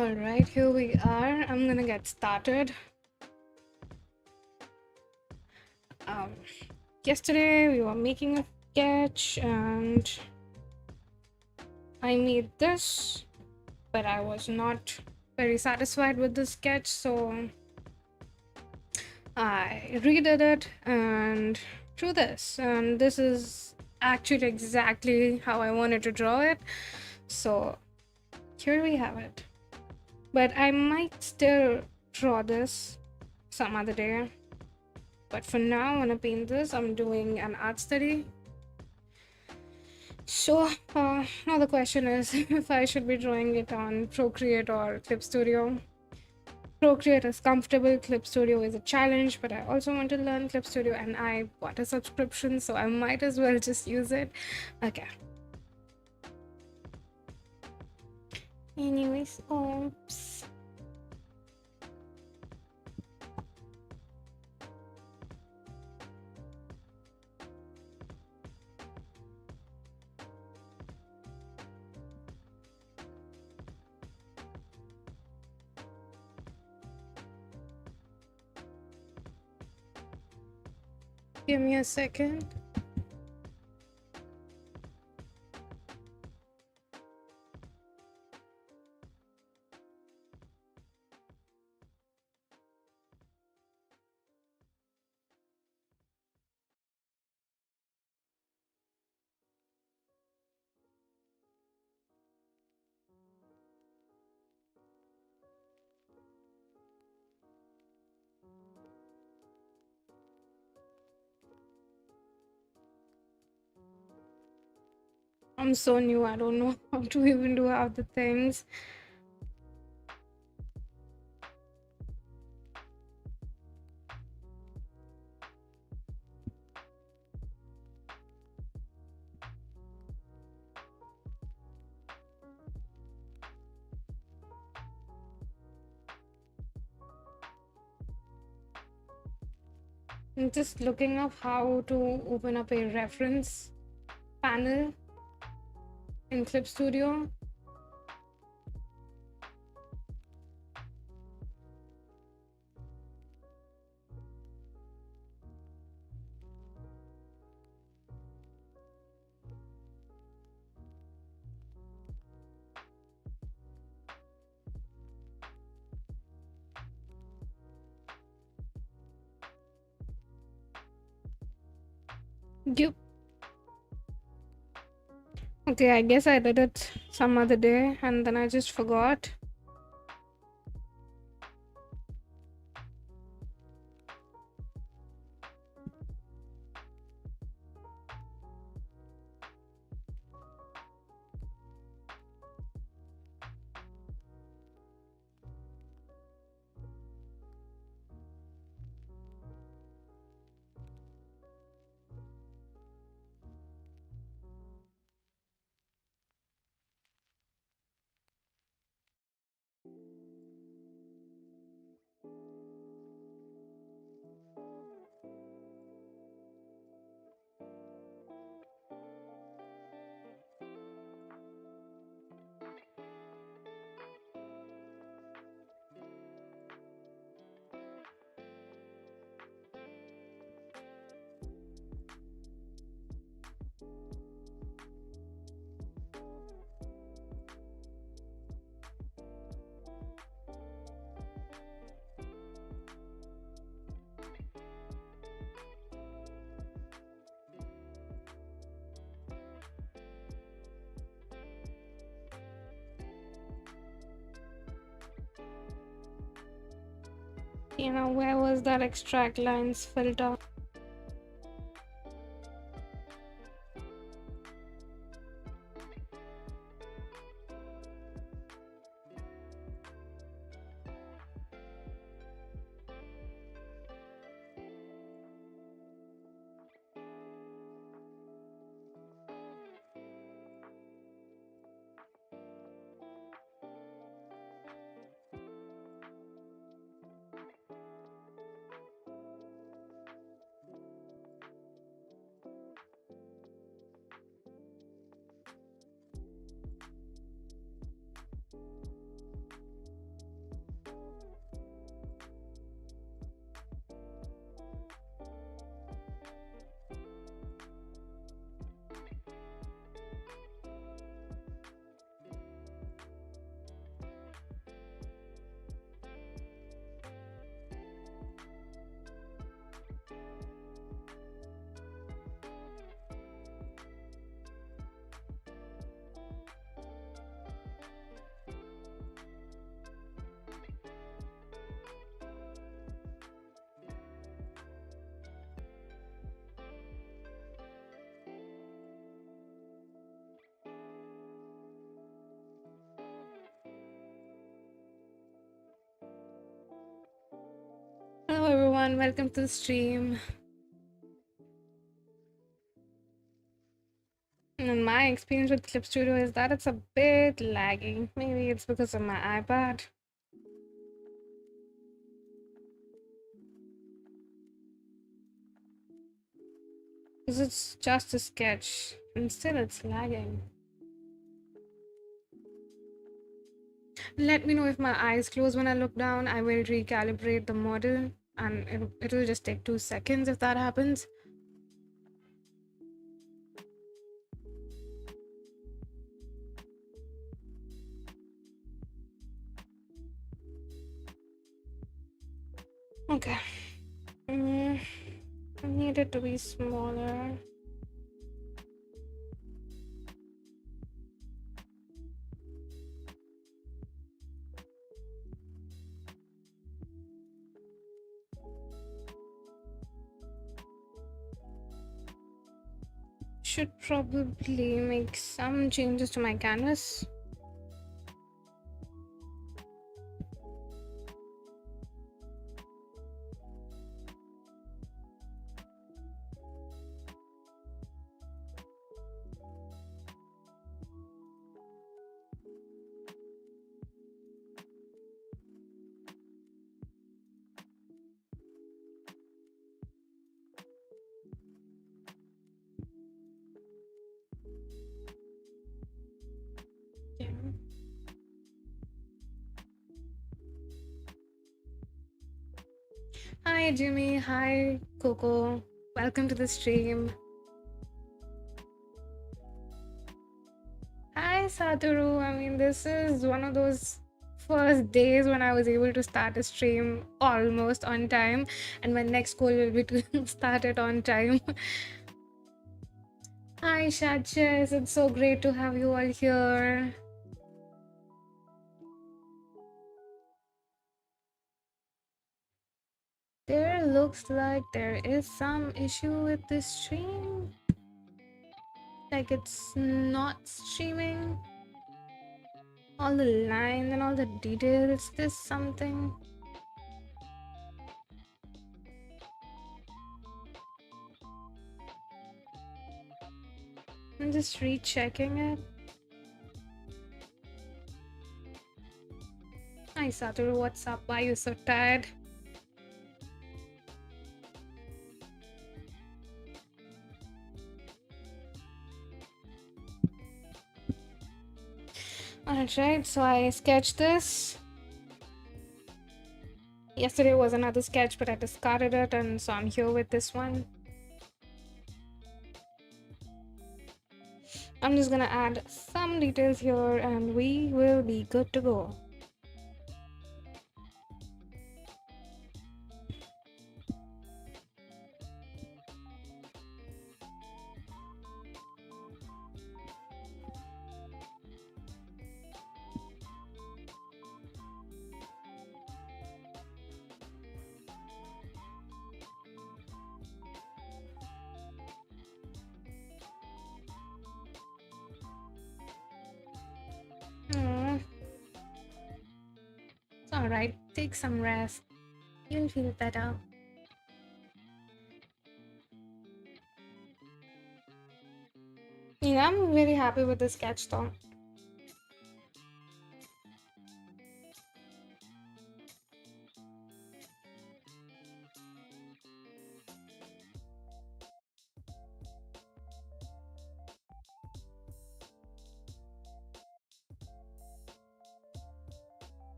Alright, here we are. I'm gonna get started. Um, Yesterday we were making a sketch and I made this, but I was not very satisfied with the sketch, so I redid it and drew this. And this is actually exactly how I wanted to draw it. So here we have it. But I might still draw this some other day. But for now, when I paint this, I'm doing an art study. So now the question is if I should be drawing it on Procreate or Clip Studio. Procreate is comfortable, Clip Studio is a challenge, but I also want to learn Clip Studio and I bought a subscription, so I might as well just use it. Okay. Anyways, oops. Give me a second. I'm so new, I don't know how to even do half the things. I'm just looking up how to open up a reference panel in Clip Studio. Yep. Okay, I guess I did it some other day and then I just forgot. You know, where was that extract lines filter? everyone, welcome to the stream. And my experience with Clip Studio is that it's a bit laggy. Maybe it's because of my iPad. Because it's just a sketch, and still it's lagging. Let me know if my eyes close when I look down. I will recalibrate the model, and it'll just take 2 seconds if that happens. Okay. I need it to be smaller. Should probably make some changes to my canvas. Yeah. Hi Jimmy, hi Coco, welcome to the stream. Hi Satoru, I mean this is one of those first days when I was able to start a stream almost on time, and my next goal will be to start it on time. Hi Shatches, it's so great to have you all here. There looks like there is some issue with this stream. Like it's not streaming all the lines and all the details. Is this something? I'm just rechecking it. Hi Satoru, what's up? Why are you so tired? Alright, so I sketched this. Yesterday was another sketch, but I discarded it, and so I'm here with this one. I'm just gonna add some details here and we will be good to go. It's alright, take some rest. You'll feel better. Yeah, I'm really happy with the sketch though.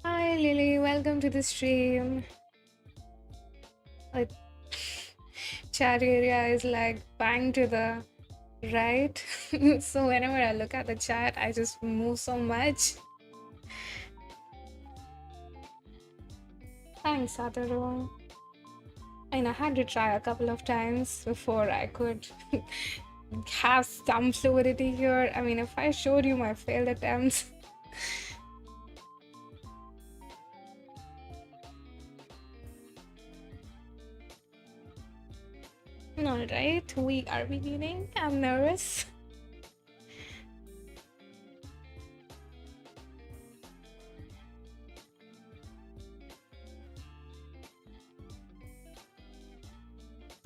Hi Lily, welcome to the stream. Like, chat area is like bang to the right. So whenever I look at the chat, I just move so much. Thanks, Satoru. And I had to try a couple of times before I could have some fluidity here. I mean, if I showed you my failed attempts. Alright, we are beginning. I'm nervous.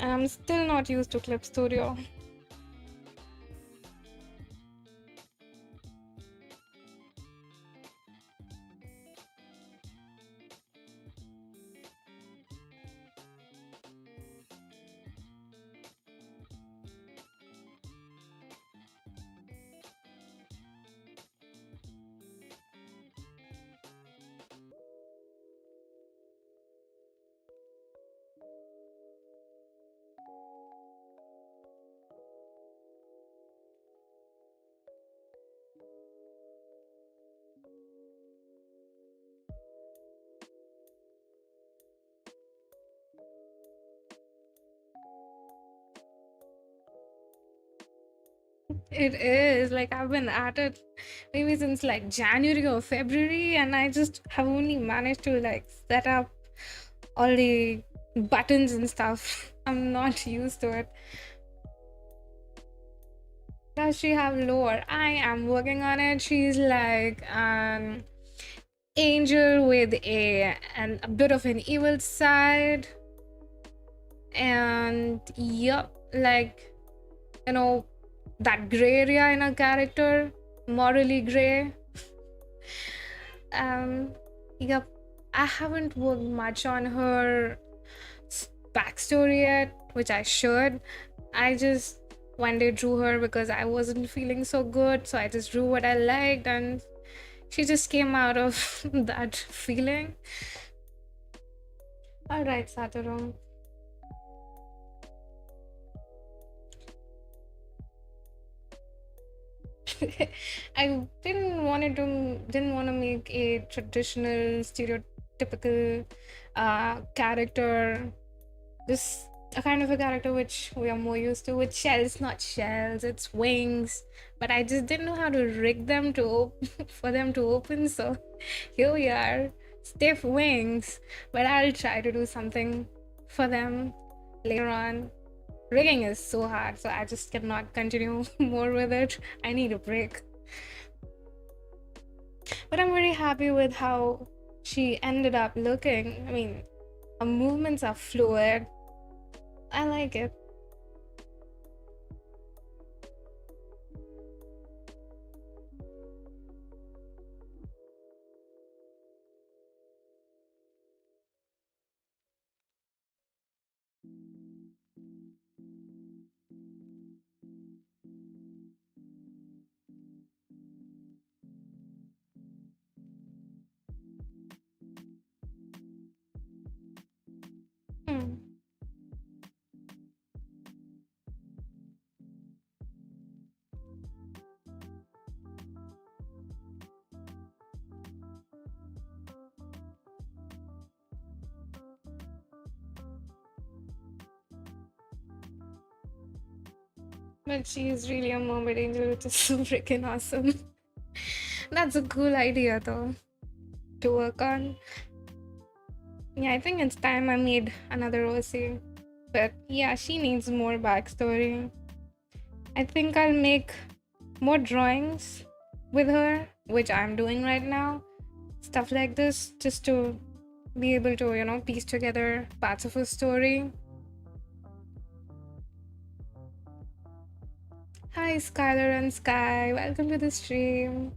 I'm still not used to Clip Studio. It is like I've been at it maybe since like January or February, and I just have only managed to like set up all the buttons and stuff. I'm not used to it. Does she have lore? I am working on it. She's like an angel with a bit of an evil side, and yep, like you know that gray area in a character, morally gray. um yep, I haven't worked much on her backstory yet, which I should. I just one day drew her because I wasn't feeling so good, so I just drew what I liked, and she just came out of that feeling. All right, Satoru. I didn't want to make a traditional stereotypical character. This a kind of a character which we are more used to, with shells, not shells, it's wings. But I just didn't know how to rig them to for them to open. So here we are, stiff wings. But I'll try to do something for them later on. Rigging is so hard, so I just cannot continue more with it. I need a break. But I'm very happy with how she ended up looking. I mean, her movements are fluid. I like it. Hmm. But she's really a mermaid angel, which is so freaking awesome. That's a cool idea, though, to work on. Yeah, I think it's time I made another OC. But yeah, she needs more backstory. I think I'll make more drawings with her, which I'm doing right now. Stuff like this, just to be able to, piece together parts of a story. Hi, Skylar and Sky. Welcome to the stream.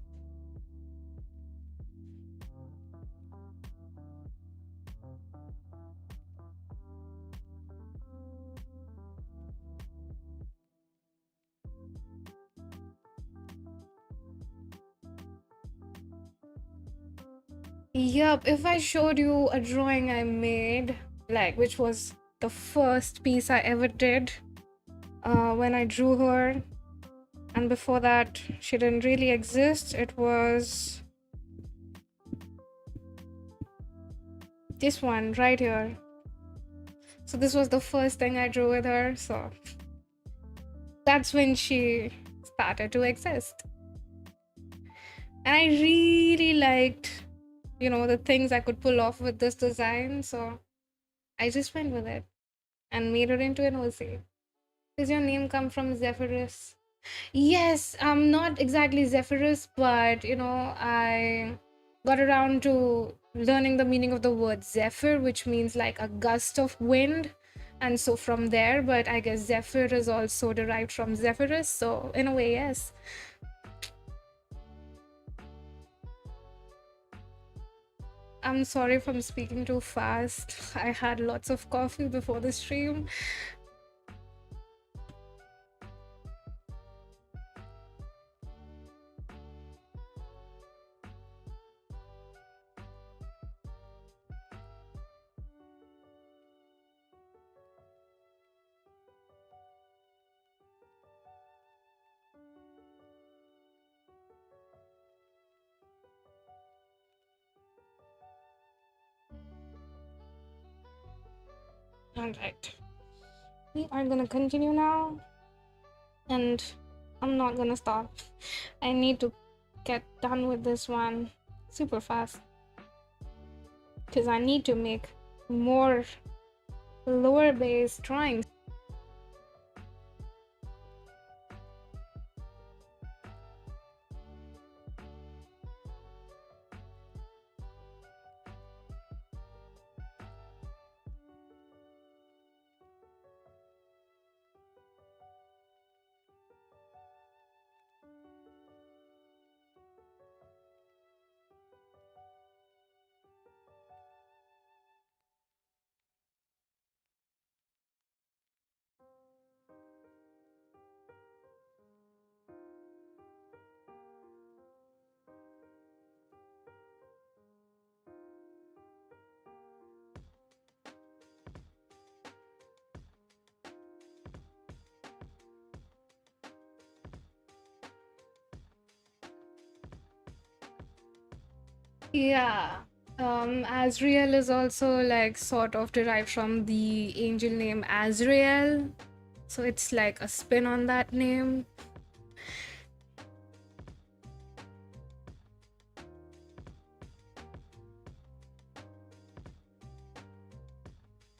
Yup, if I showed you a drawing I made, like, which was the first piece I ever did when I drew her, and before that, she didn't really exist. It was this one right here. So, this was the first thing I drew with her. So, that's when she started to exist. And I really liked, the things I could pull off with this design. So, I just went with it and made it into an OC. Does your name come from Zephyrus? Yes, not exactly Zephyrus, but I got around to learning the meaning of the word zephyr, which means like a gust of wind. And so from there, but I guess Zephyr is also derived from Zephyrus, so in a way, yes. I'm sorry if I'm speaking too fast. I had lots of coffee before the stream. Alright. We are gonna continue now. And I'm not gonna stop. I need to get done with this one super fast. Because I need to make more lower base drawings. Yeah. Azrael is also like sort of derived from the angel name Azrael. So it's like a spin on that name.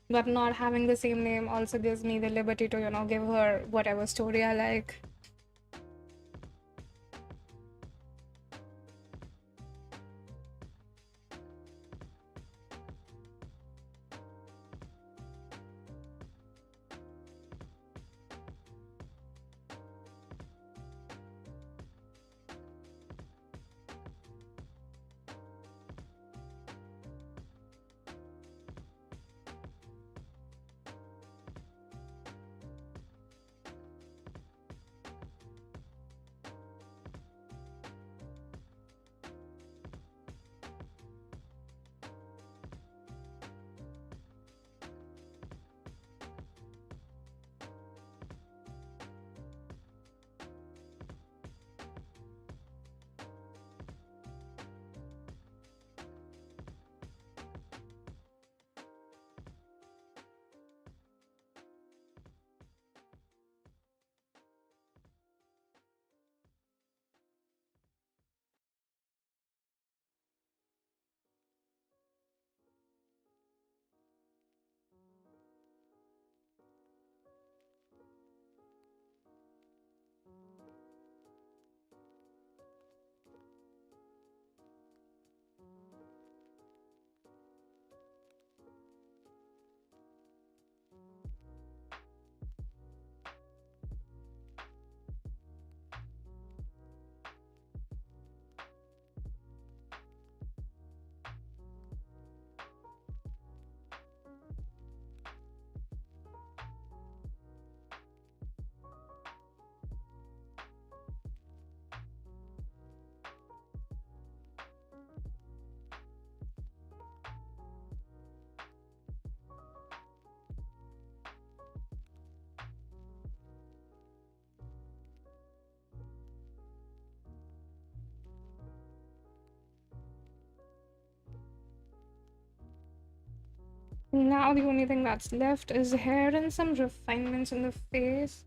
But not having the same name also gives me the liberty to, give her whatever story I like. Now the only thing that's left is hair and some refinements in the face.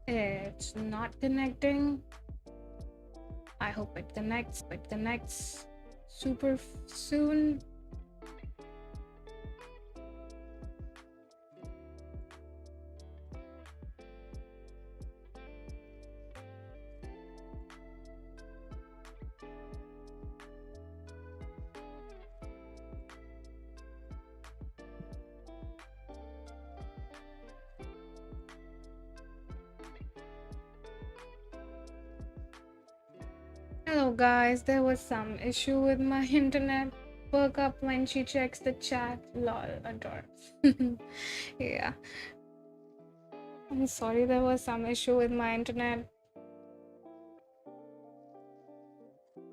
It's not connecting. I hope it connects super soon. Hello guys, there was some issue with my internet. Perk up when she checks the chat. Lol, adore. Yeah, I'm sorry there was some issue with my internet.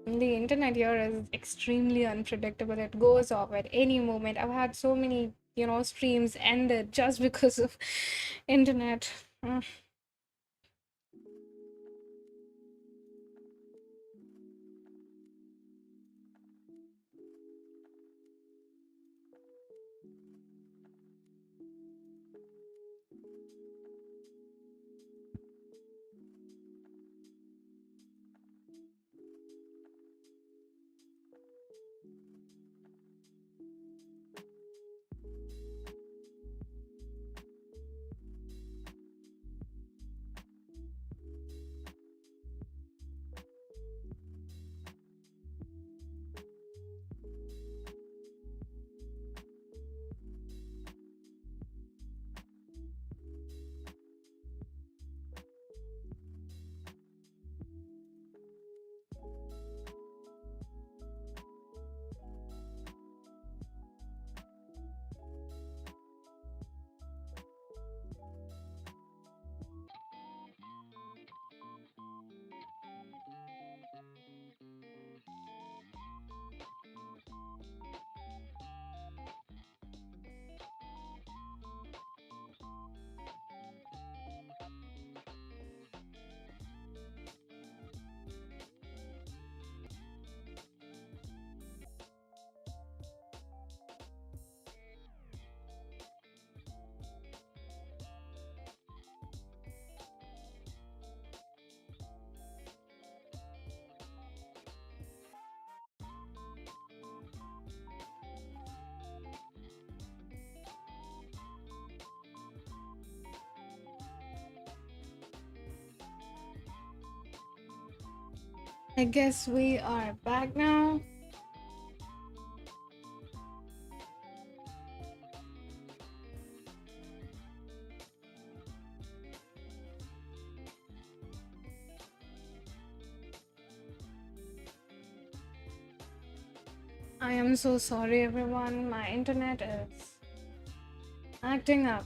The internet here is extremely unpredictable. It goes off at any moment. I've had so many, streams ended just because of internet. Mm. I guess we are back now. I am so sorry, everyone. My internet is acting up.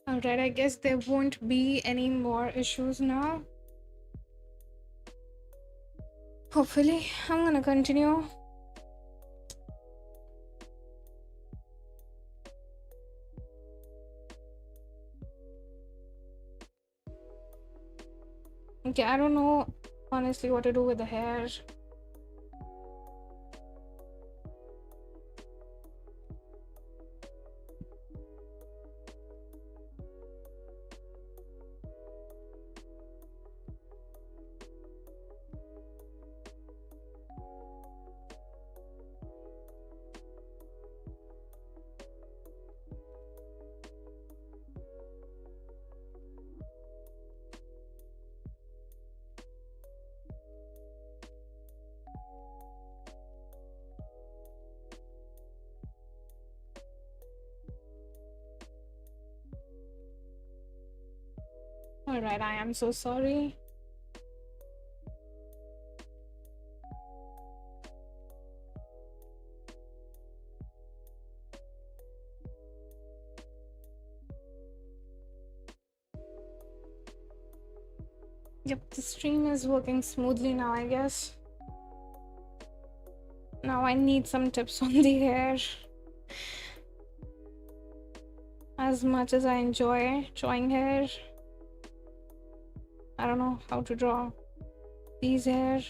Alright, I guess there won't be any more issues now. Hopefully, I'm gonna continue. Okay, I don't know honestly what to do with the hair. All right, I am so sorry. Yep, the stream is working smoothly now, I guess. Now I need some tips on the hair. As much as I enjoy drawing hair, I don't know how to draw these hair.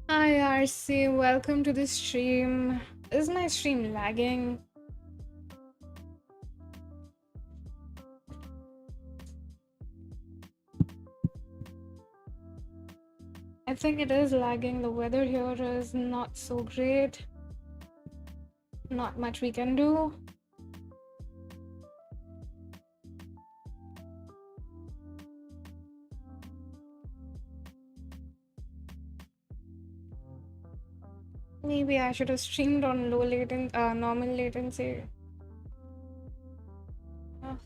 Hi RC, welcome to the stream. Is my stream lagging? I think it is lagging. The weather here is not so great. Not much we can do. Maybe I should have streamed on normal latency. Ugh.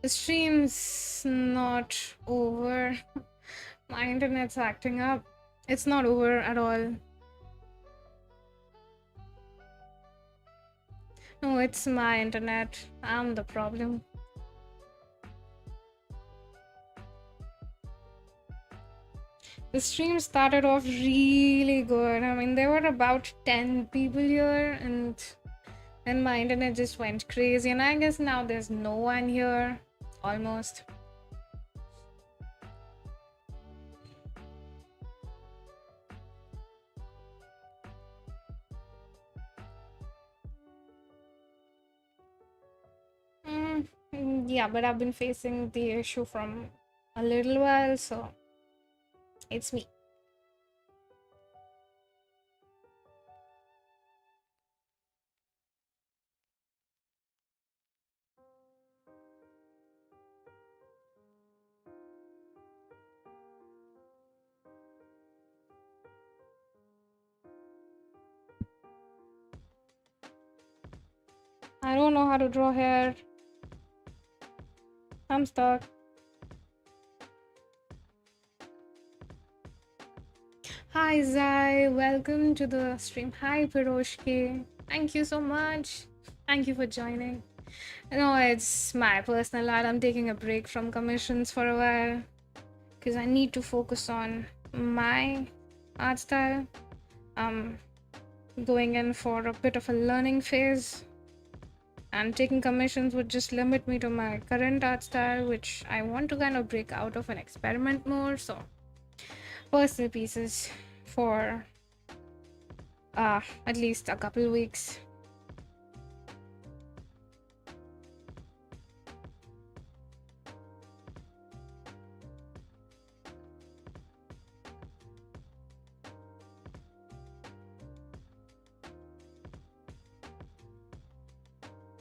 The stream's not over. My internet's acting up. It's not over at all. No, it's my internet. I'm the problem. The stream started off really good. I mean, there were about 10 people here, and then my internet just went crazy. And I guess now there's no one here. Almost. Yeah, but I've been facing the issue from a little while, so it's me. I don't don't know how to draw hair. I'm stuck. Hi Zai, welcome to the stream. Hi Piroshki. Thank you so much. Thank you for joining. No, it's my personal art. I'm taking a break from commissions for a while because I need to focus on my art style. I'm going in for a bit of a learning phase, and taking commissions would just limit me to my current art style, which I want to kind of break out of and experiment more. So, personal pieces for at least a couple weeks.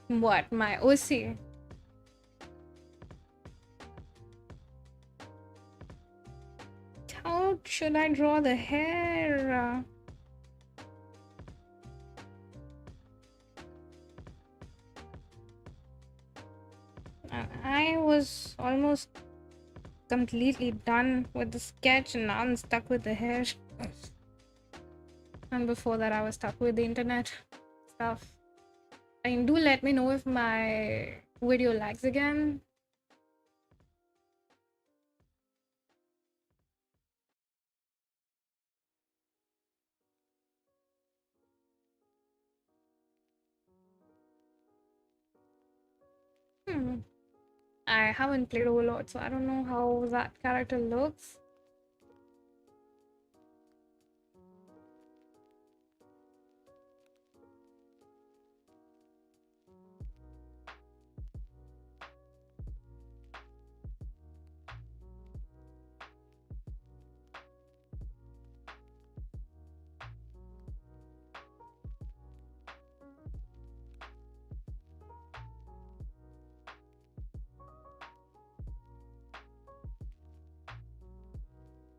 What, my OC? How should I draw the hair? I was almost completely done with the sketch and now I'm stuck with the hair. And before that I was stuck with the internet stuff. I mean, do let me know if my video lags again. I haven't played Overlord, so I don't know how that character looks.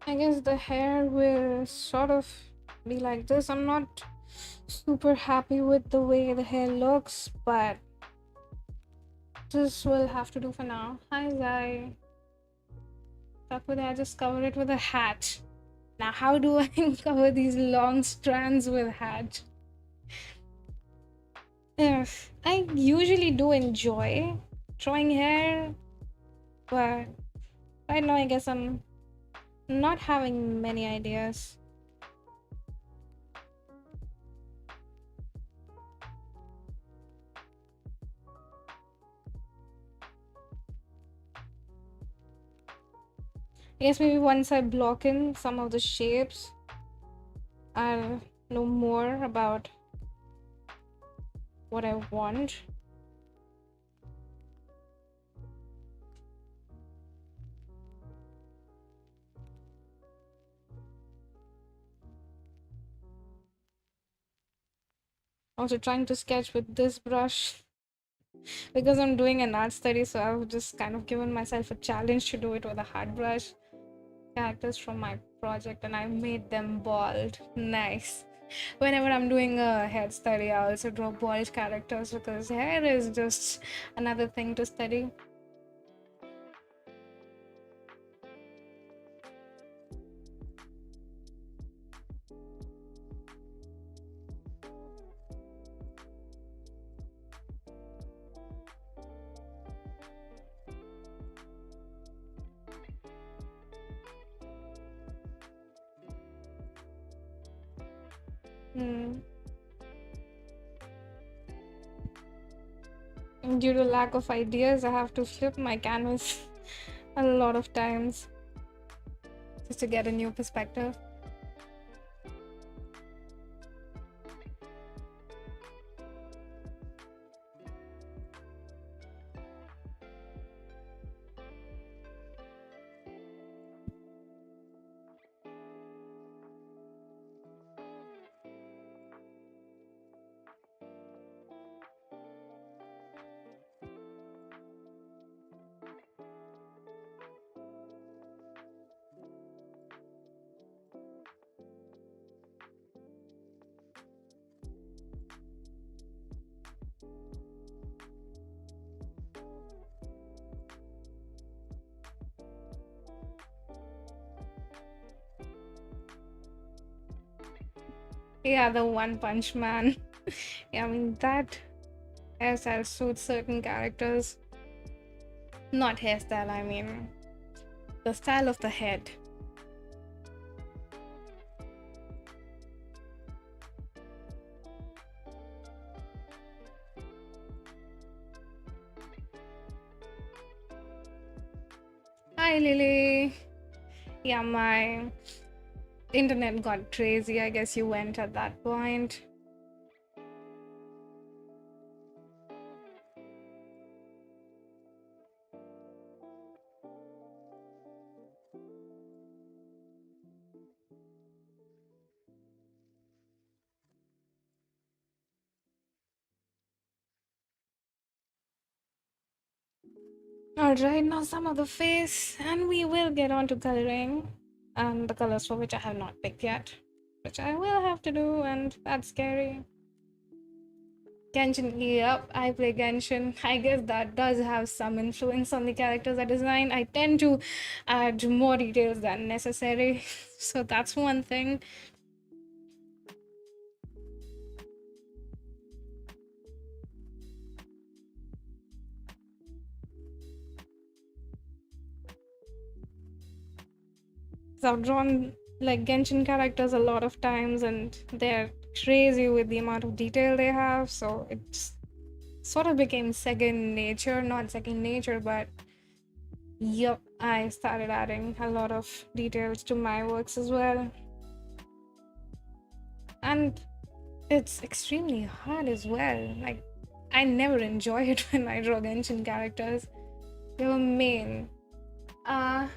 I guess the hair will sort of be like this. I'm not super happy with the way the hair looks, but this will have to do for now. Hi Zai. Stuck with it, I just cover it with a hat. Now how do I cover these long strands with a hat? I usually do enjoy drawing hair, but right now I guess I'm not having many ideas. I guess maybe once I block in some of the shapes, I'll know more about what I want. Also trying to sketch with this brush because I'm doing an art study, so I've just kind of given myself a challenge to do it with a hard brush. Characters from my project and I made them bald. Nice. Whenever I'm doing a head study, I also draw bald characters because hair is just another thing to study. Due to lack of ideas, I have to flip my canvas a lot of times just to get a new perspective. Yeah, the One Punch Man. Yeah, I mean, that hairstyle suits certain characters. Not hairstyle, I mean, the style of the head. Hi, Lily. Yeah, my internet got crazy. I guess you went at that point. Alright, now some of the face, and we will get on to coloring. And the colors for which I have not picked yet, which I will have to do, and that's scary. Genshin, yep, I play Genshin. I guess that does have some influence on the characters I design. I tend to add more details than necessary, so that's one thing. So I've drawn like Genshin characters a lot of times, and they're crazy with the amount of detail they have, so it's sort of became second nature, not second nature, but yep, I started adding a lot of details to my works as well. And it's extremely hard as well. Like, I never enjoy it when I draw Genshin characters. They're main. Uh,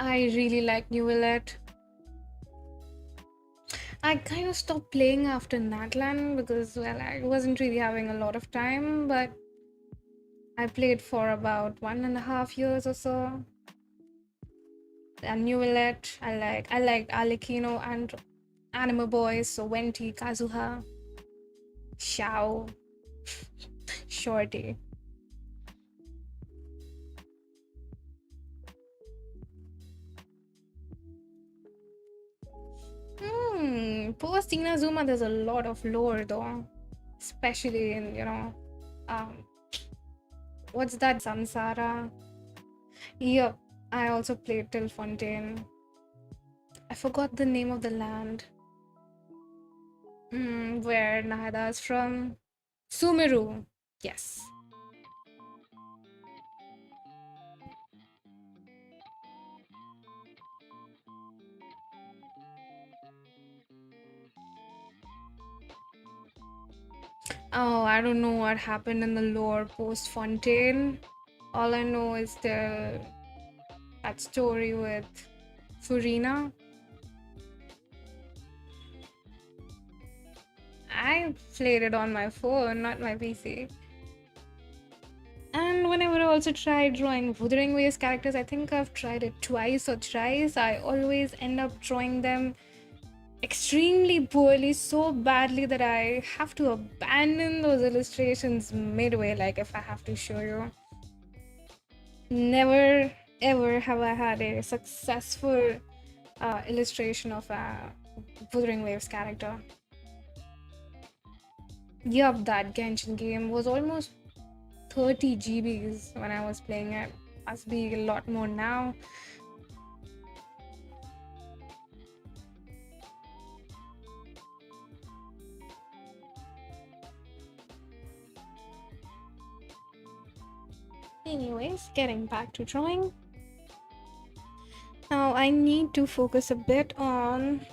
I really like New Willet. I kind of stopped playing after Natlan because, well, I wasn't really having a lot of time, but I played for about 1.5 years or so. And New Willet, I liked Alekino and Anima Boys, so Venti, Kazuha, Xiao, Shorty. Post Inazuma, there's a lot of lore though, especially in, um, what's that, Samsara? Yep, I also played Till Fontaine. I forgot the name of the land. Where Nahada is from. Sumeru. Yes. Oh, I don't know what happened in the lore post Fontaine. All I know is that story with Furina. I played it on my phone, not my PC. And whenever I also tried drawing Wuthering Waves characters, I think I've tried it twice or thrice. I always end up drawing them extremely poorly, so badly that I have to abandon those illustrations midway, like if I have to show you. Never ever have I had a successful illustration of a Wuthering Waves character. Yup, that Genshin game was almost 30 GBs when I was playing it. Must be a lot more now. Anyways, getting back to drawing. Now I need to focus a bit on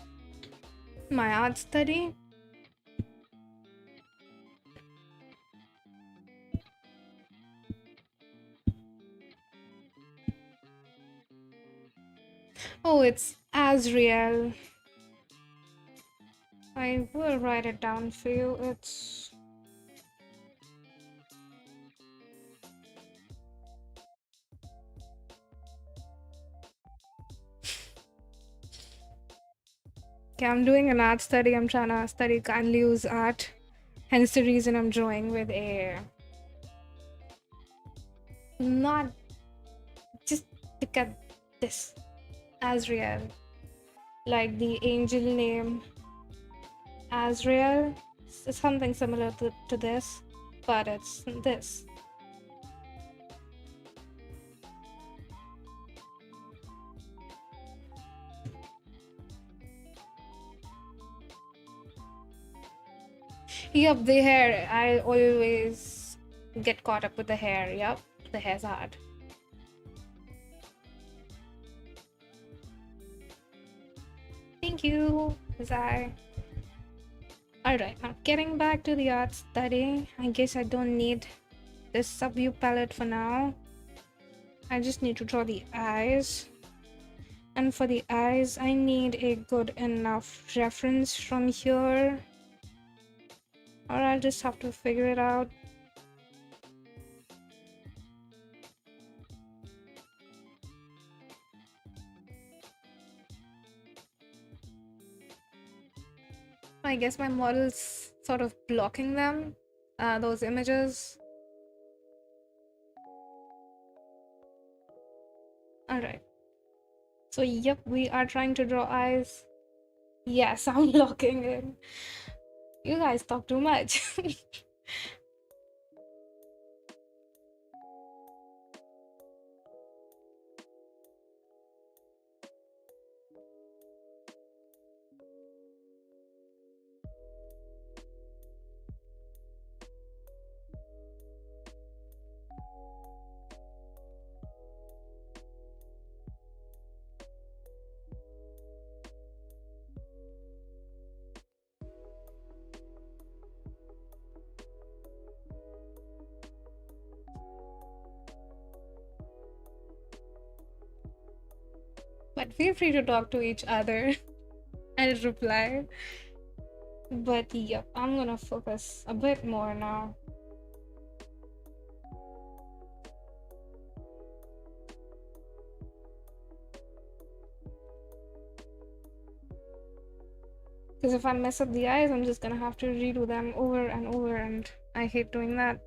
my art study. Oh, it's Azriel. I will write it down for you. It's okay. I'm doing an art study. I'm trying to study Kanliu's art. Hence the reason I'm drawing with a not just look at this Azriel, like the angel name. Azrael. It's something similar to this, but it's this. Yep, the hair. I always get caught up with the hair. Yep, the hair's hard. Thank you, Zai. Alright, now getting back to the art study. I guess I don't need this subview palette for now. I just need to draw the eyes. And for the eyes, I need a good enough reference from here. Or I'll just have to figure it out. I guess my model's sort of blocking them, those images. Alright. So, yep, we are trying to draw eyes. Yes, I'm locking in. You guys talk too much. But feel free to talk to each other. I'll reply. But yep, I'm gonna focus a bit more now. Because if I mess up the eyes, I'm just gonna have to redo them over and over, and I hate doing that.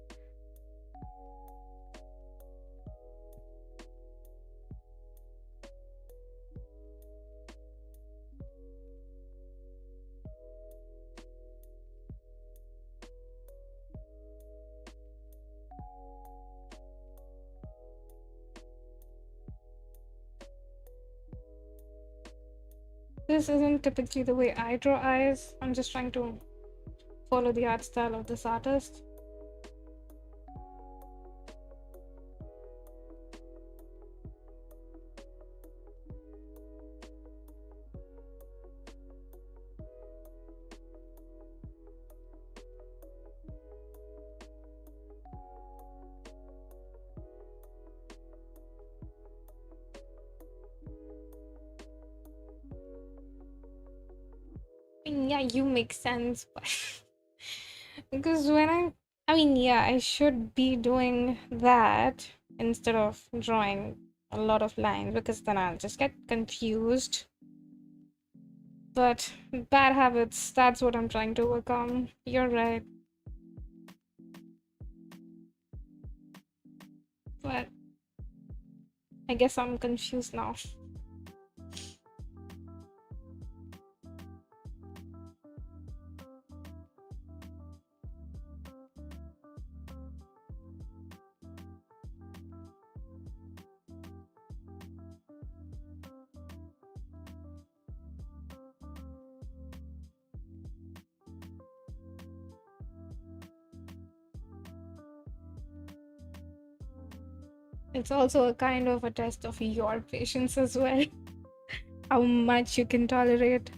This isn't typically the way I draw eyes. I'm just trying to follow the art style of this artist. Yeah, you make sense, but because I mean, yeah, I should be doing that instead of drawing a lot of lines, because then I'll just get confused. But bad habits, that's what I'm trying to overcome. You're right. But I guess I'm confused now. It's also a kind of a test of your patience as well. How much you can tolerate.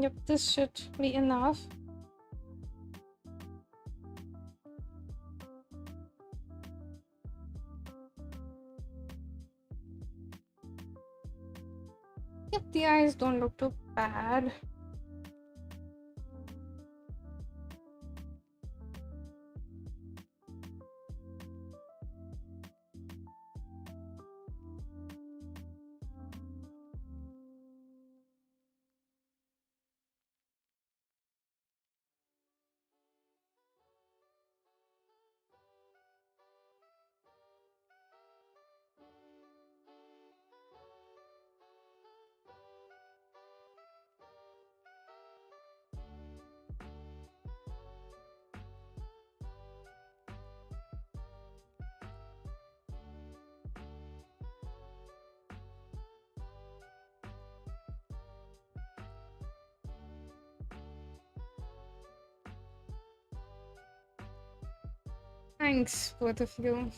Yep, this should be enough. Yep, the eyes don't look too bad. Thanks, both of you.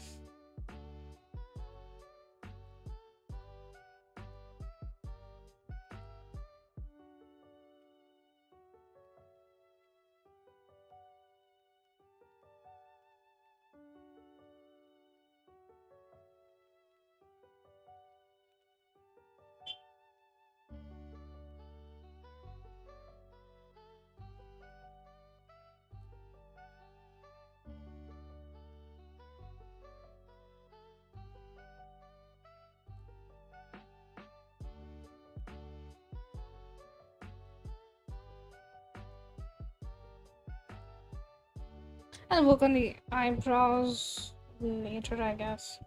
I'll work on the eyebrows later, I guess.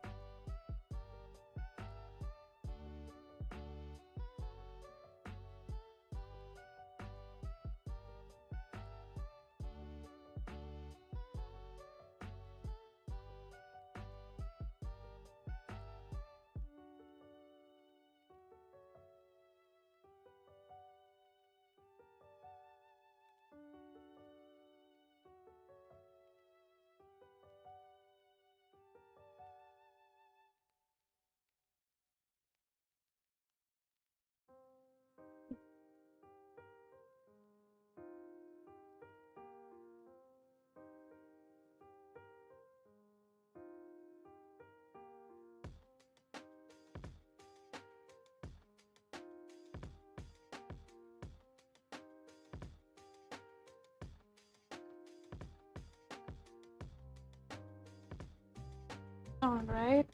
All right.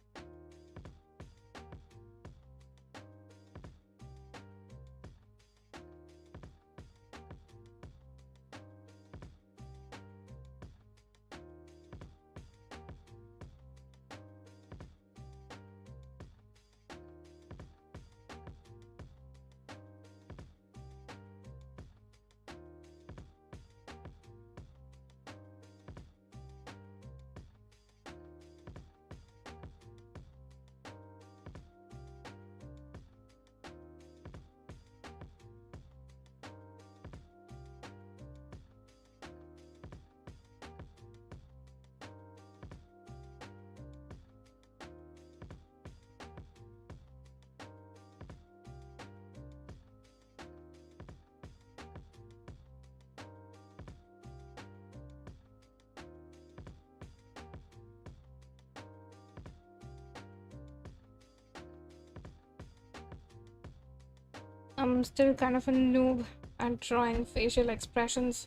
I'm still kind of a noob at drawing facial expressions.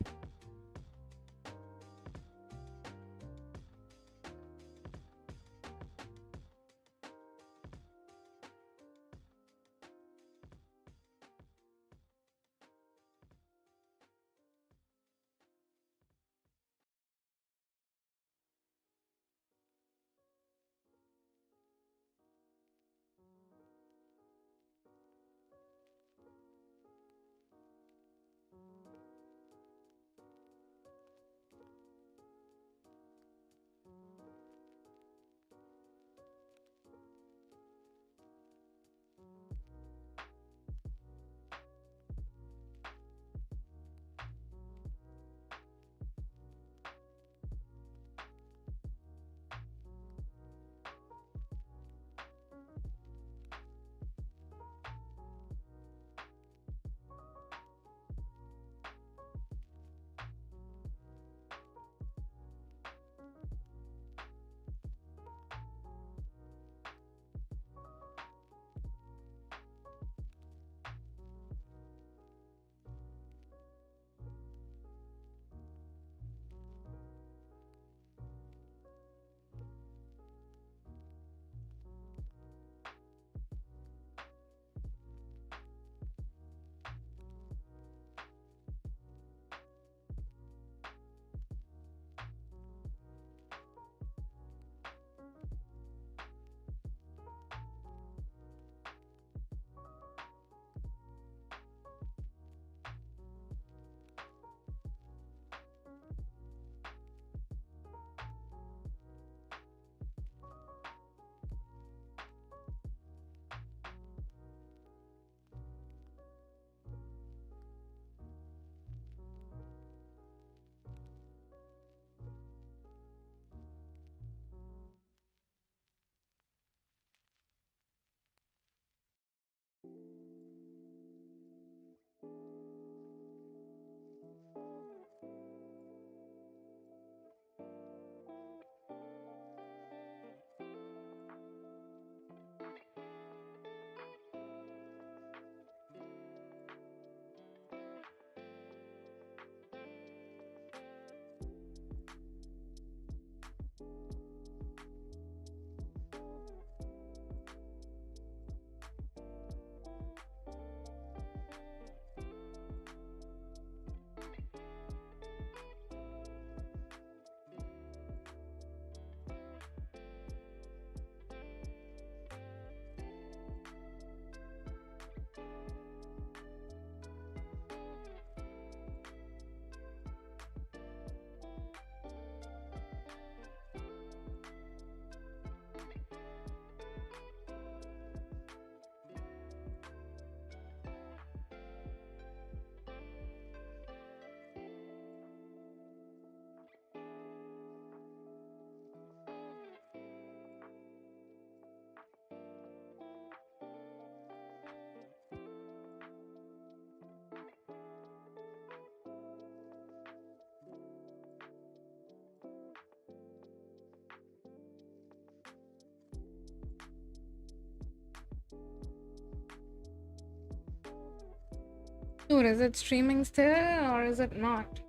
Dude, is it streaming still or is it not?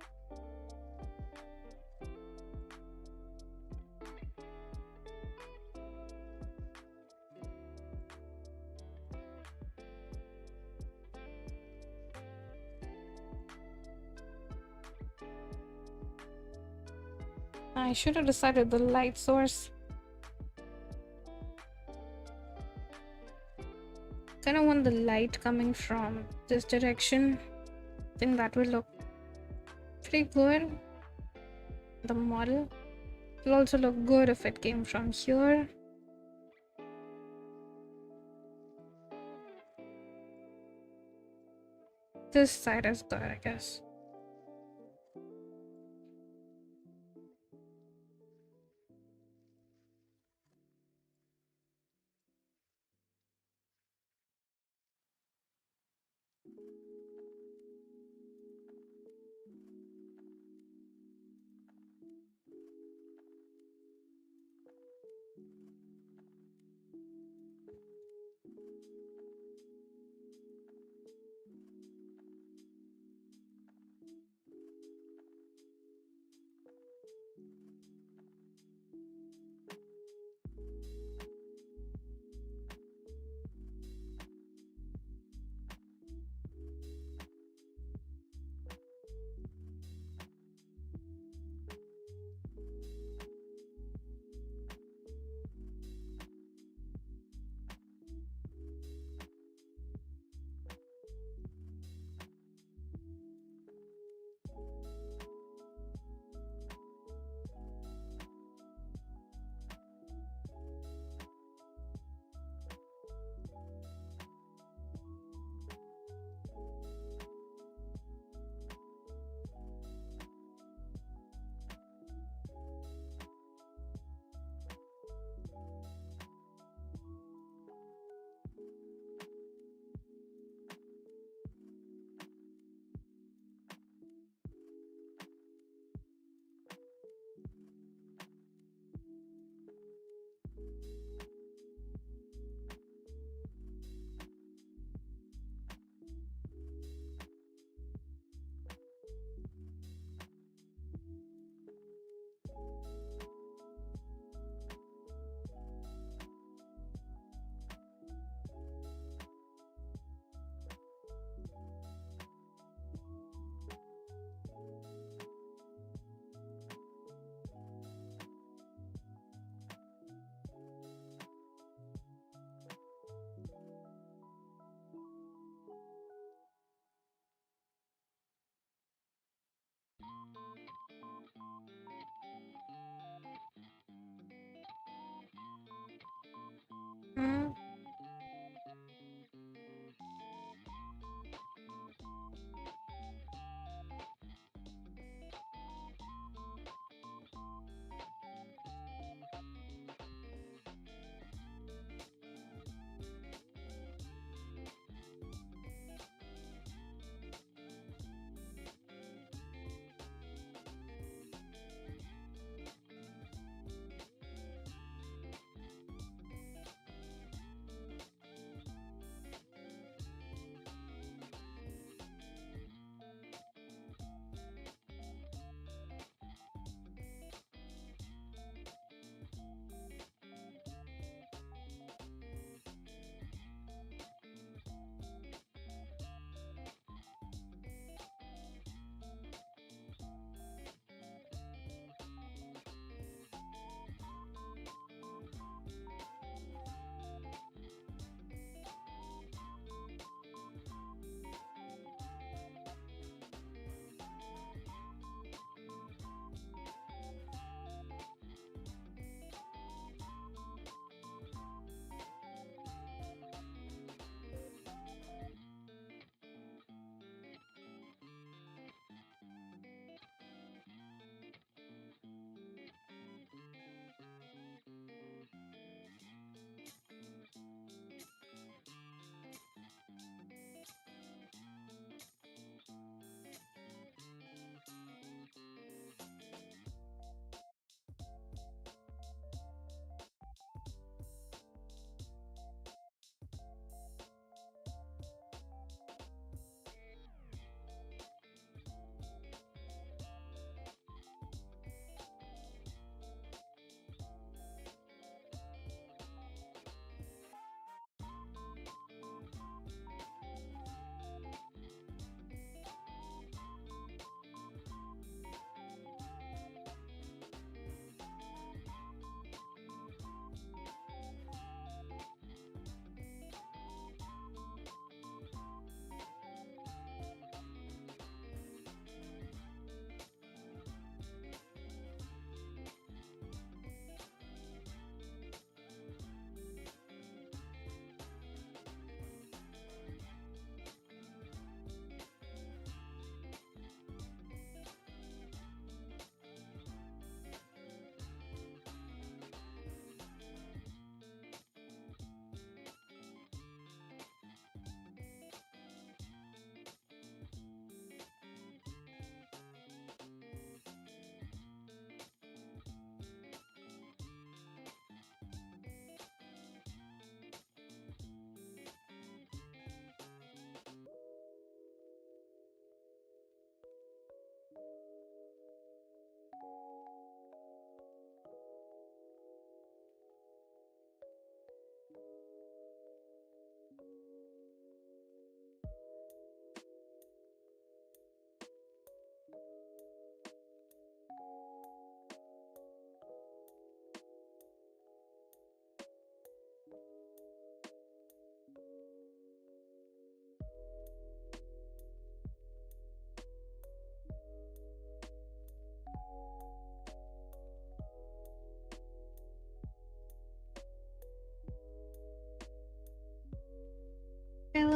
I should have decided the light source. Kind of want the light coming from this direction. I think that will look pretty good. The model will also look good if it came from here. This side is good, I guess.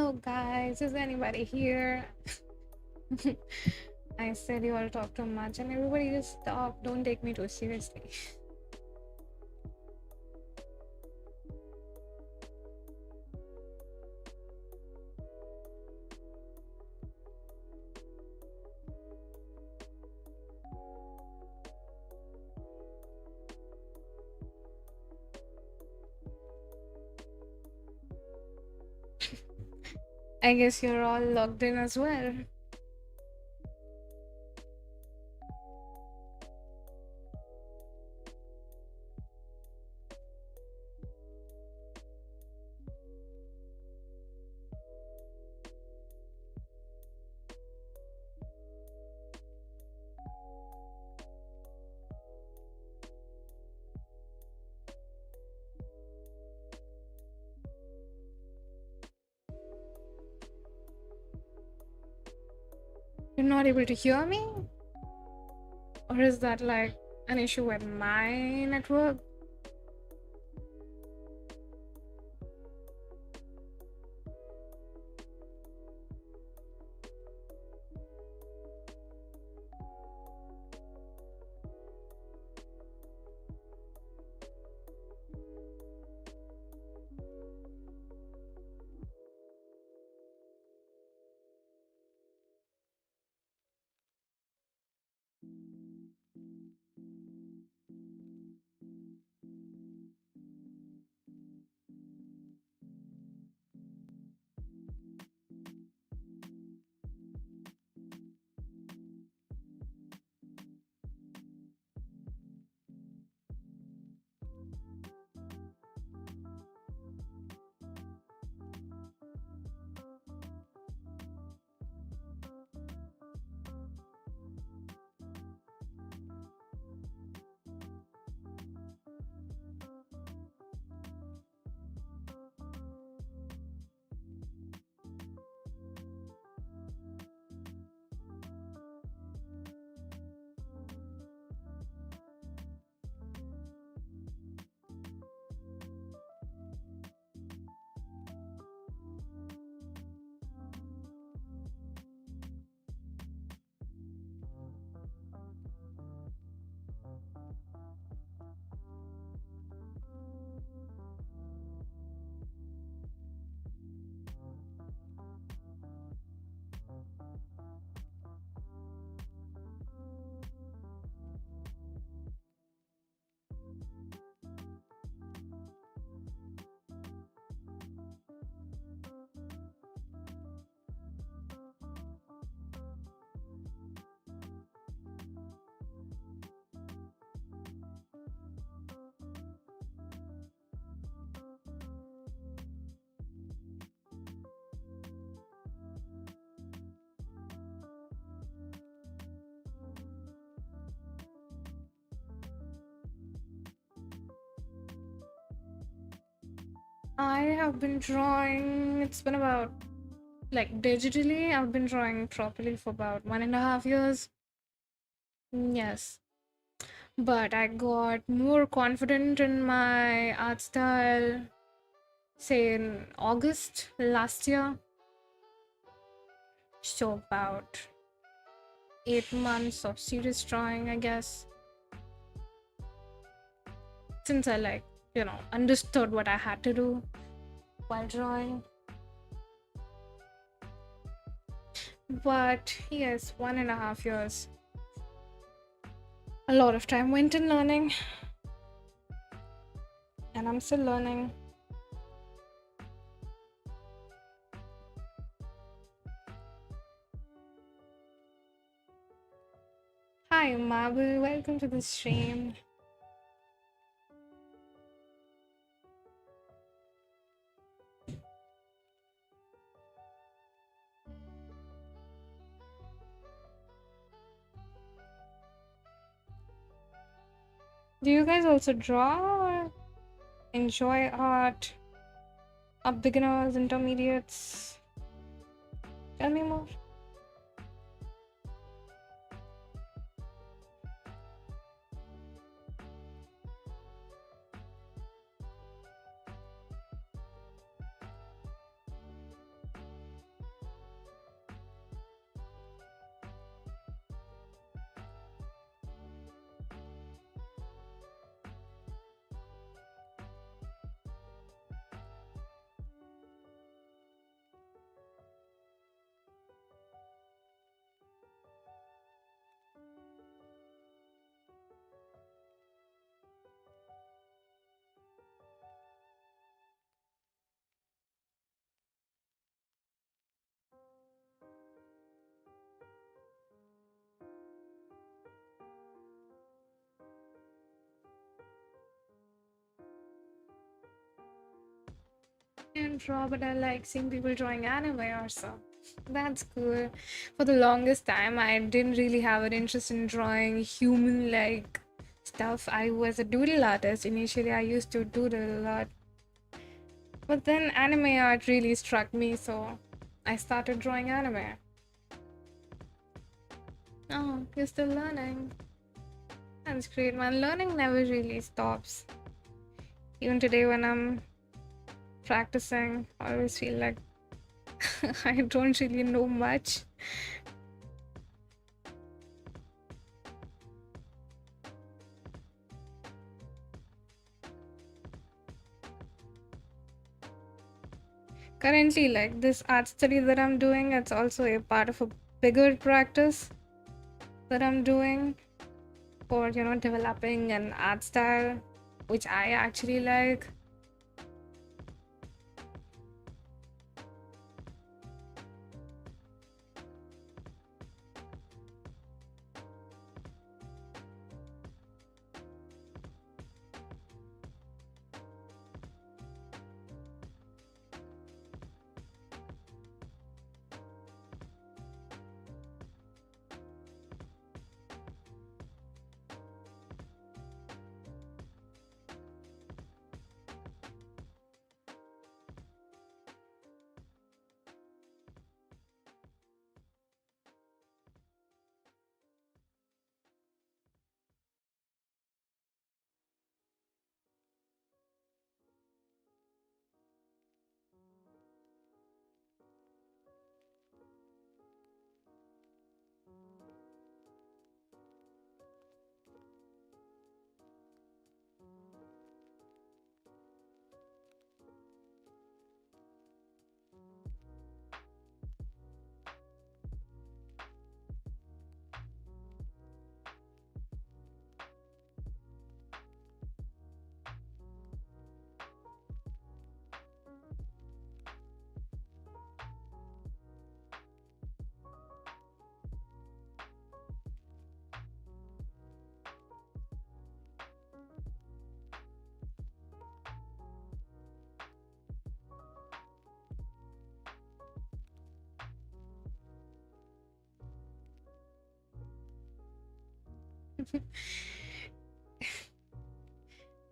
hello guys, is anybody here? I said you all talk too much and everybody just stop. Don't take me too seriously. I guess you're all logged in as well. You're not able to hear me? Or is that like an issue with my network? I have been drawing, it's been about like digitally, I've been drawing properly for about 1.5 years. Yes. But I got more confident in my art style, say in August last year. So about 8 months of serious drawing, I guess. Since I understood what I had to do while drawing. But yes, 1.5 years. A lot of time went in learning. And I'm still learning. Hi, Mabu. Welcome to the stream. Do you guys also draw or enjoy art? Are beginners, intermediates? Tell me more. can't draw, but I like seeing people drawing anime or so. That's cool. For the longest time, I didn't really have an interest in drawing human like stuff. I was a doodle artist. Initially, I used to doodle a lot. But then anime art really struck me, so I started drawing anime. Oh, you're still learning. That's great, man. Learning never really stops. Even today, when I'm practicing, I always feel like I don't really know much. Currently, like this art study that I'm doing, it's also a part of a bigger practice that I'm doing for, developing an art style, which I actually like.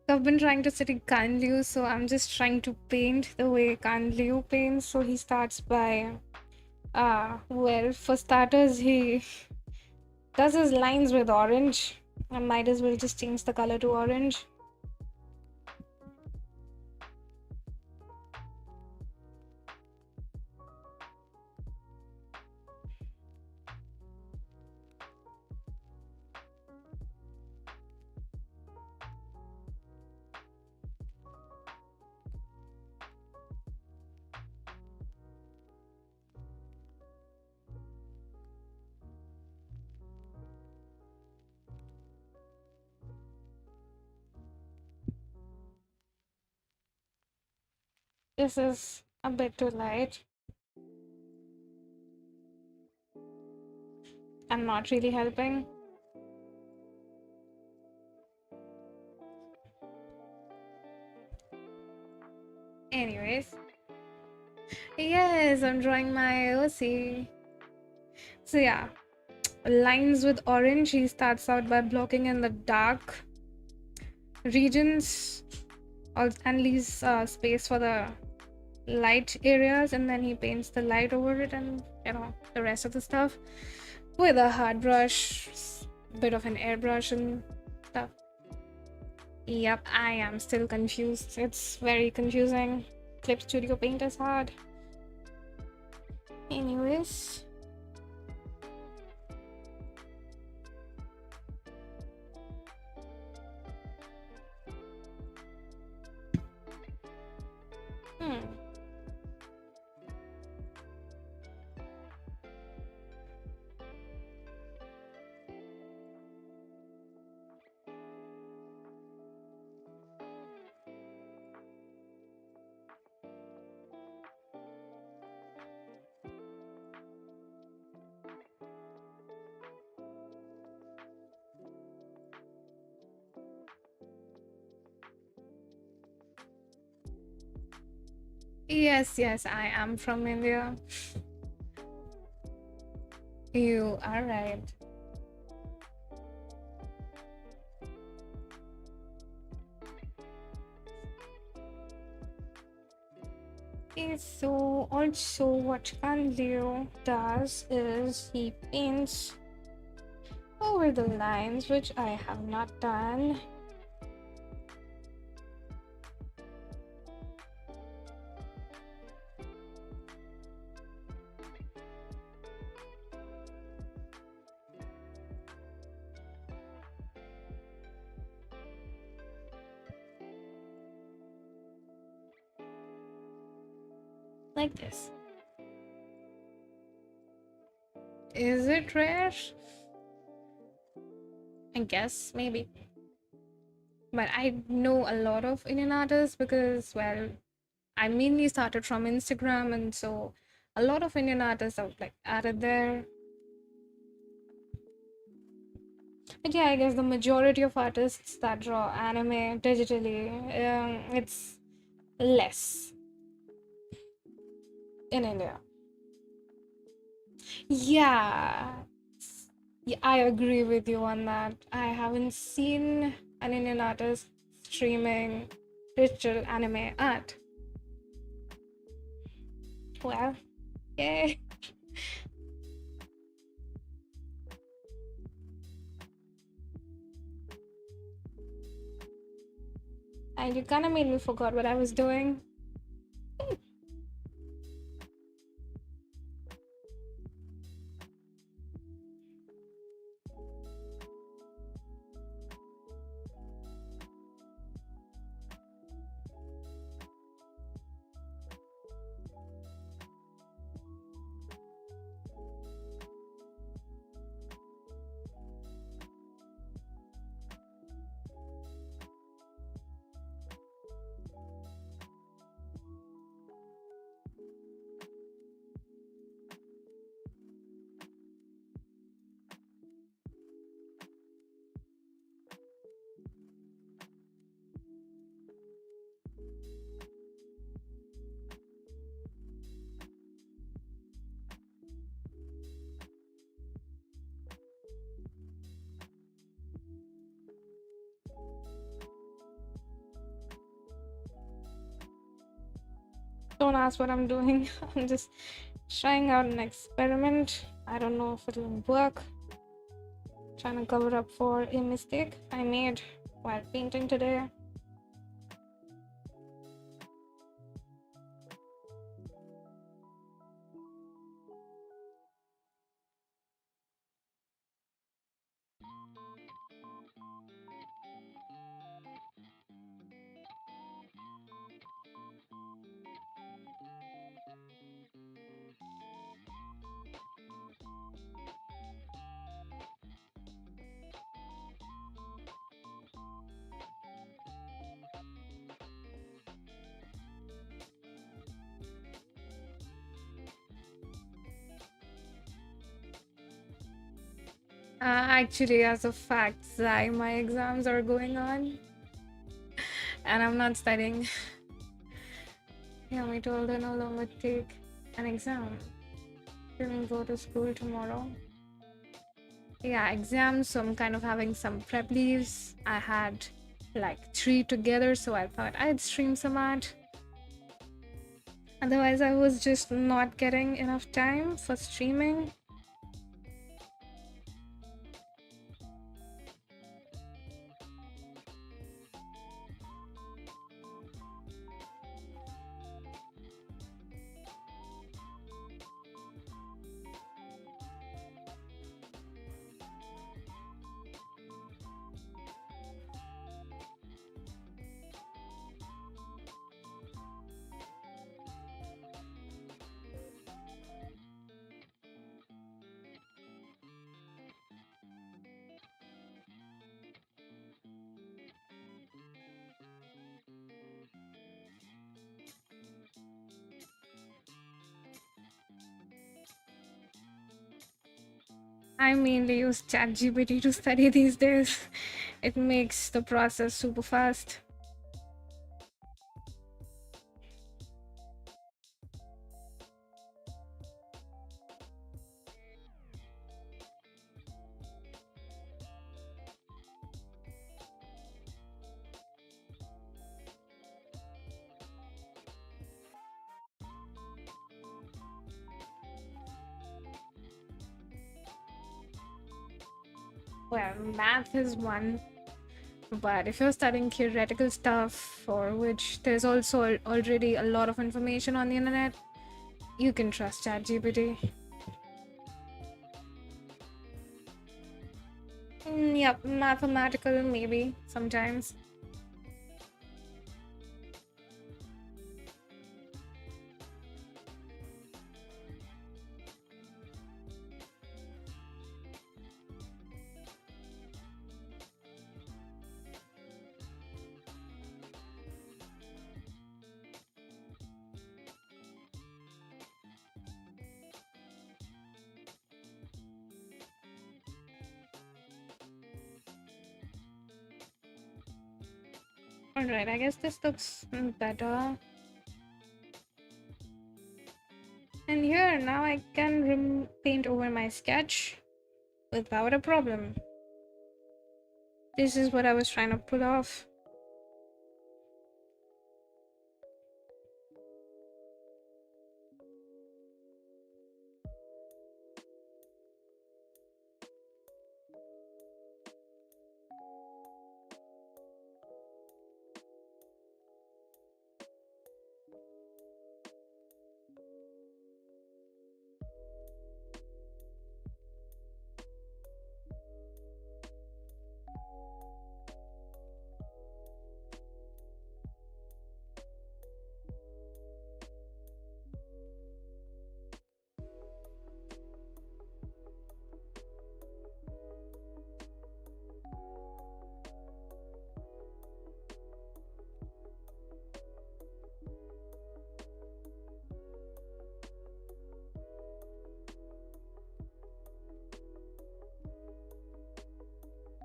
I've been trying to study Kan Liu, so I'm just trying to paint the way Kan Liu paints. So he starts by, well, for starters, he does his lines with orange. I might as well just change the color to orange. This is a bit too light. I'm not really helping. Anyways, yes, I'm drawing my OC. So yeah, lines with orange. He starts out by blocking in the dark regions and leaves space for the light areas, and then he paints the light over it, and the rest of the stuff with a hard brush, bit of an airbrush and stuff. Yep, I am still confused. It's very confusing. Clip Studio Paint is hard. Anyways, hmm. Yes, yes, I am from India. You are right. Okay, so also what Kanleo does is he paints over the lines, which I have not done. Like this. Is it rare? I guess, maybe. But I know a lot of Indian artists because, well, I mainly started from Instagram, and so a lot of Indian artists are like added there. But yeah, I guess the majority of artists that draw anime digitally, it's less in India. Yeah. Yeah, I agree with you on that. I haven't seen an Indian artist streaming digital anime art. Well, yay. And you kind of made me forget what I was doing. Don't ask what I'm doing. I'm just trying out an experiment. I don't know if it'll work. Trying to cover up for a mistake I made while painting today. Actually, as a fact, Zai, my exams are going on and I'm not studying. Yeah, we told her no longer take an exam. Didn't go to school tomorrow. Yeah, exams, so I'm kind of having some prep leaves. I had like 3 together, so I thought I'd stream some art. Otherwise, I was just not getting enough time for streaming. I mainly use ChatGPT to study these days. It makes the process super fast. Well, math is one, but if you're studying theoretical stuff for which there's also already a lot of information on the internet, you can trust ChatGPT. Yep, mathematical maybe sometimes. Alright, I guess this looks better. And here, now I can paint over my sketch without a problem. This is what I was trying to pull off.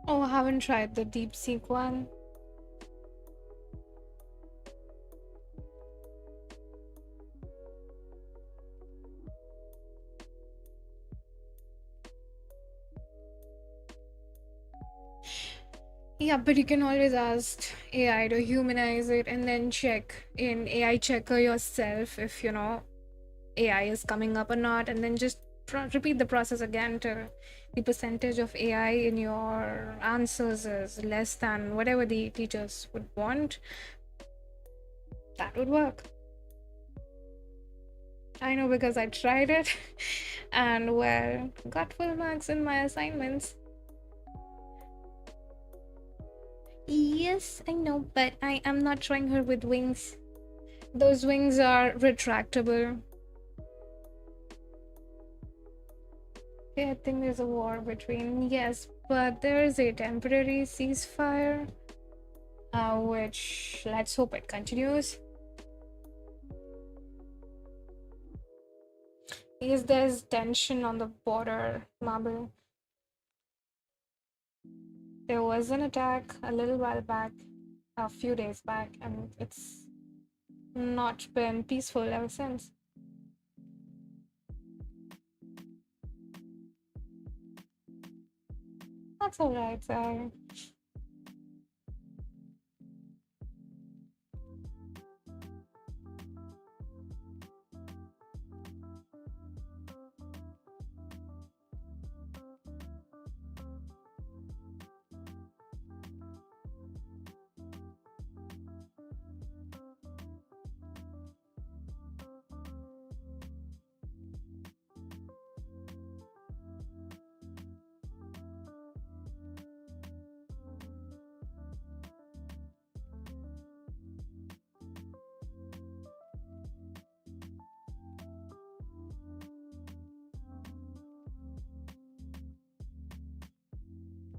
Oh, I haven't tried the DeepSeek one. Yeah, but you can always ask AI to humanize it and then check in AI checker yourself if AI is coming up or not, and then just repeat the process again till the percentage of AI in your answers is less than whatever the teachers would want. That would work. I know because I tried it and well, got full marks in my assignments. Yes, I know, but I am not trying her with wings. Those wings are retractable. Okay, I think there's a war between. Yes, but there is a temporary ceasefire, which let's hope it continues. Yes, there's tension on the border, Marble. There was an attack a little while back, a few days back, and it's not been peaceful ever since. That's alright, sir.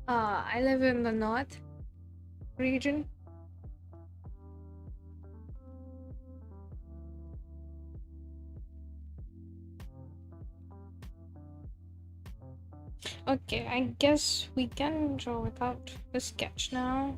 I live in the north region. Okay, I guess we can draw without the sketch now.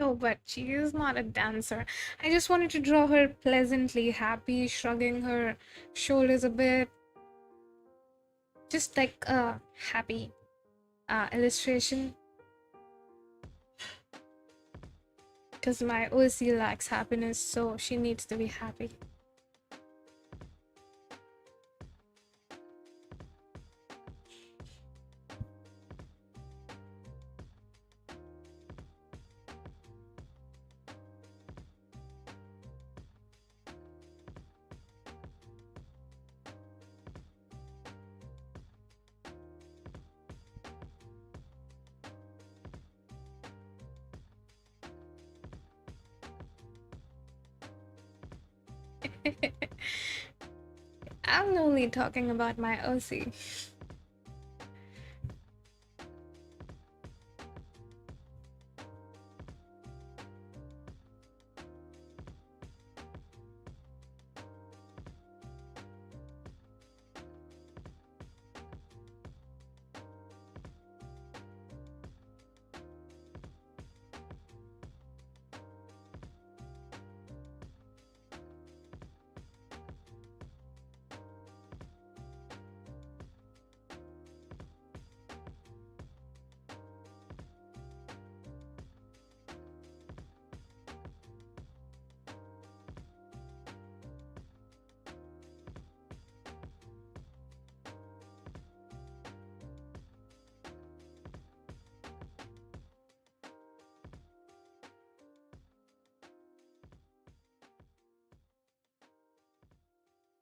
No, but she is not a dancer. I just wanted to draw her pleasantly happy, shrugging her shoulders a bit. Just like a happy illustration. Because my OC lacks happiness, so she needs to be happy. I'm only talking about my OC.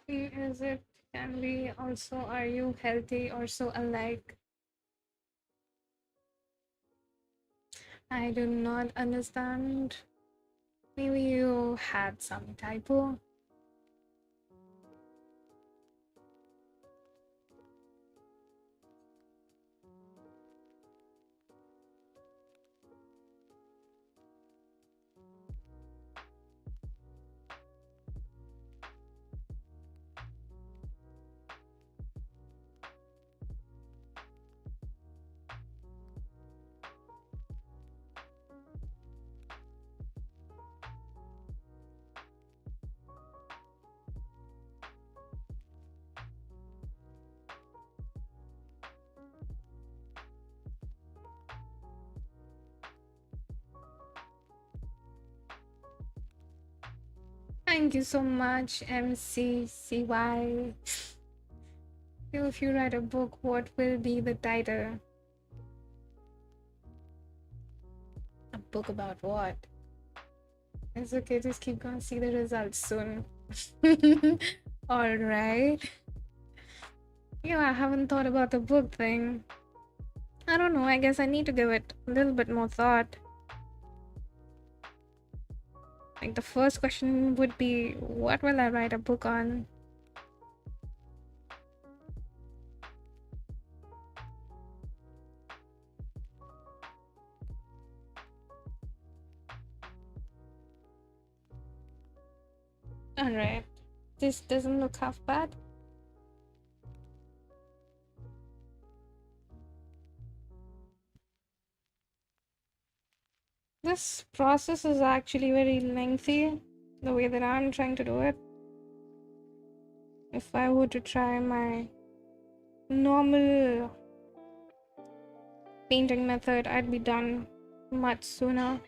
Is it can be also are you healthy or so alike? I do not understand. Maybe you had some typo. Thank you so much, MCCY. If you write a book, what will be the title? A book about what? It's okay, just keep going, see the results soon. Alright. Yeah, I haven't thought about the book thing. I don't know, I guess I need to give it a little bit more thought. Like, the first question would be, what will I write a book on? Alright. This doesn't look half bad. This process is actually very lengthy, the way that I'm trying to do it. If I were to try my normal painting method, I'd be done much sooner.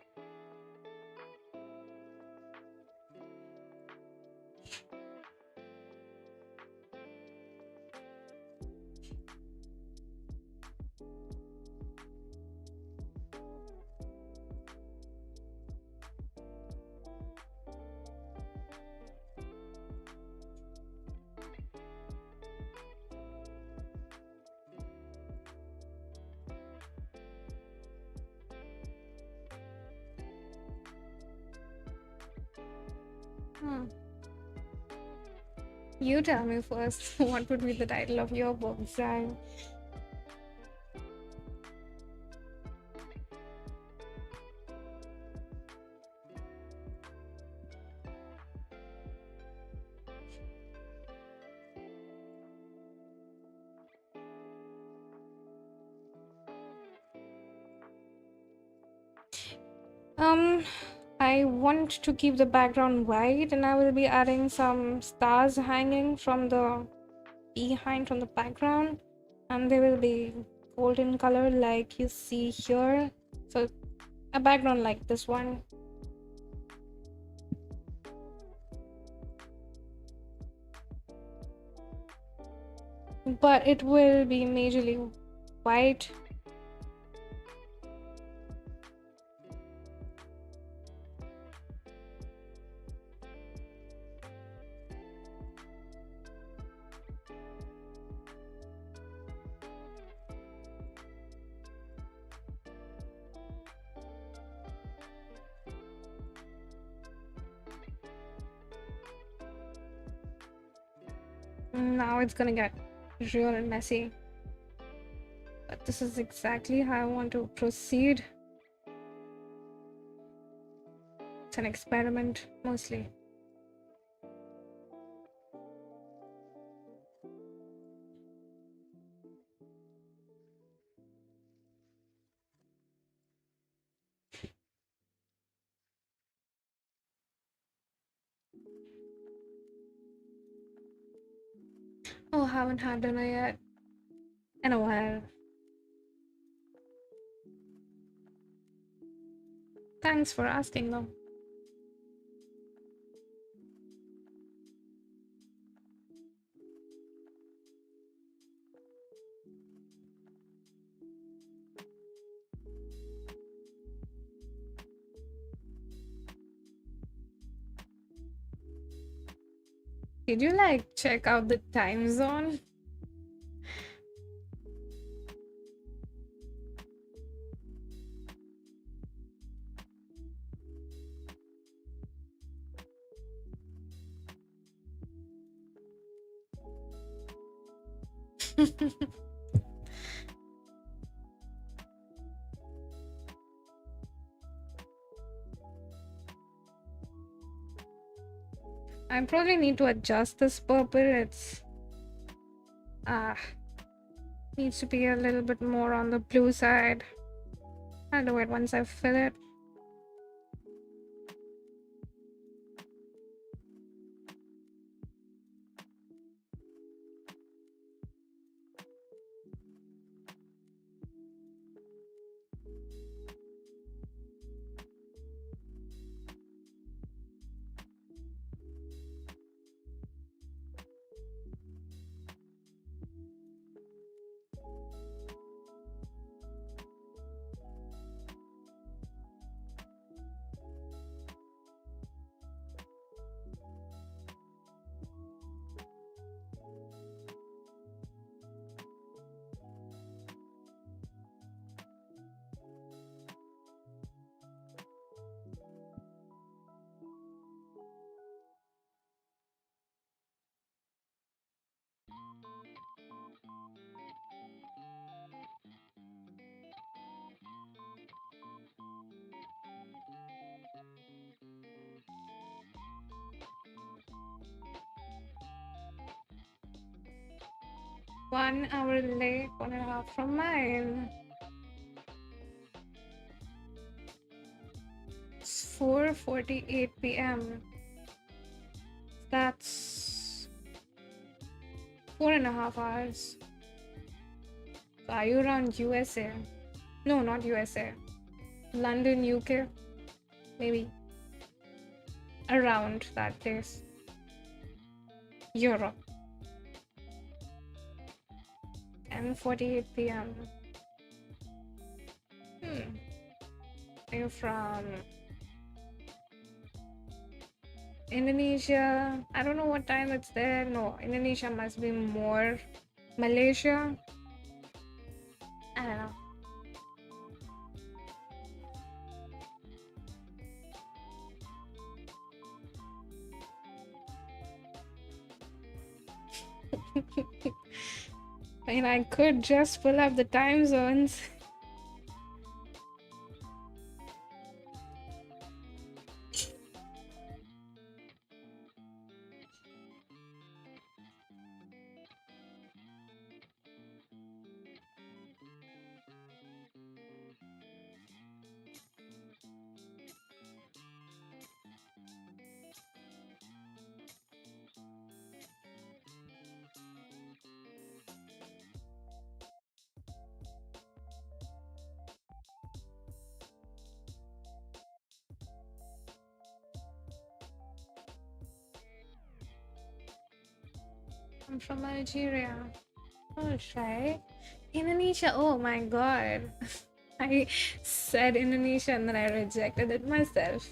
You tell me first, what would be the title of your book, Zai? Um, I want to keep the background white, and I will be adding some stars hanging from the behind from the background, and they will be golden color like you see here. So a background like this one. But it will be majorly white. Now it's gonna get real and messy. But this is exactly how I want to proceed. It's an experiment, mostly. Oh, haven't had dinner yet. In a while. Thanks for asking, though. Did you like check out the time zone? I probably need to adjust this purple. It's ah needs to be a little bit more on the blue side. I'll do it once I fill it. One hour late, 1.5 from mine. It's 4:48 p.m. That's 4.5 hours. So are you around USA? No, not USA. London, UK? Maybe. Around that place. Europe. 10:48 p.m. Are you from Indonesia? I don't know what time it's there. No, Indonesia must be more. Malaysia? I don't know. I mean, I could just pull up the time zones. I'm from Algeria. Oh, right. Indonesia. Oh my god. I said Indonesia and then I rejected it myself.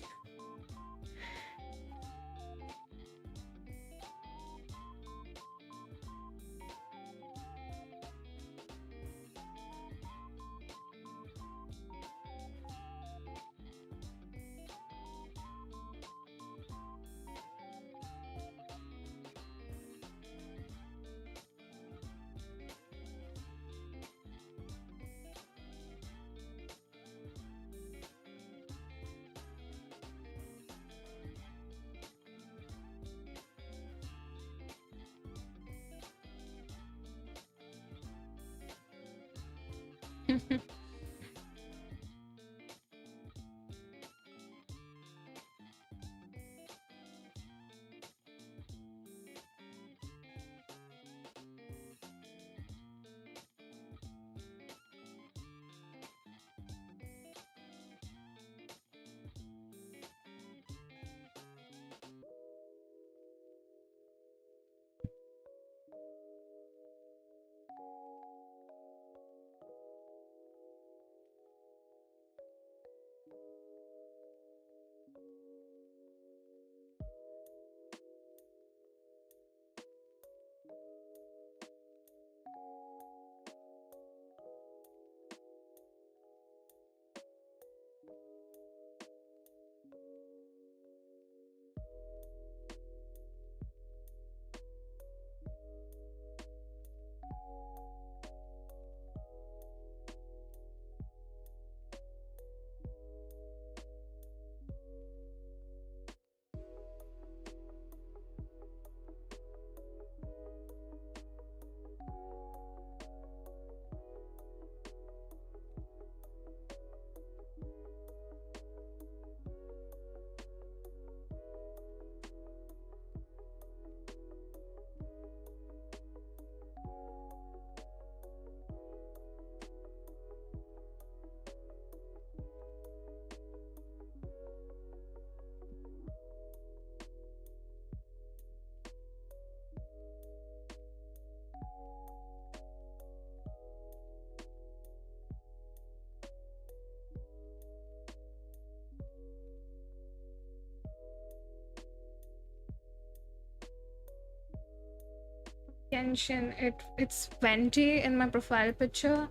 Genshin, it's Venti in my profile picture.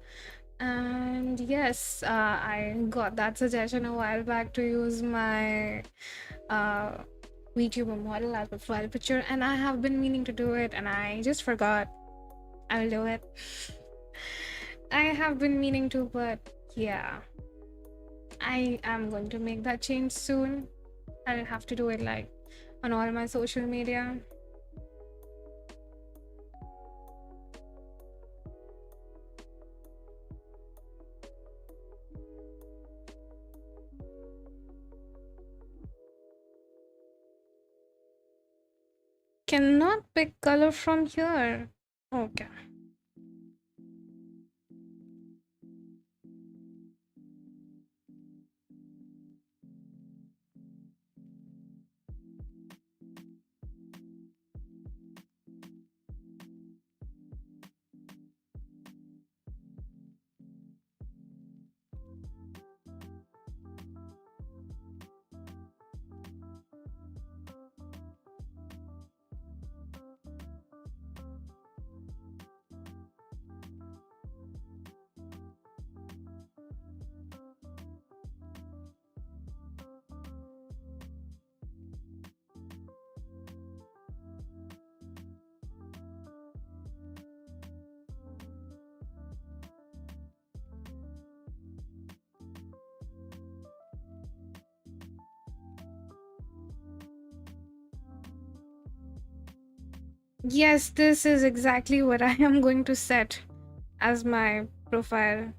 And yes, I got that suggestion a while back to use my uh, VTuber model as profile picture, and I have been meaning to do it, and I just forgot. I'll do it. I have been meaning to, but yeah, I am going to make that change soon. I'll have to do it like on all my social media. Cannot pick color from here. Okay. Yes, this is exactly what I am going to set as my profile.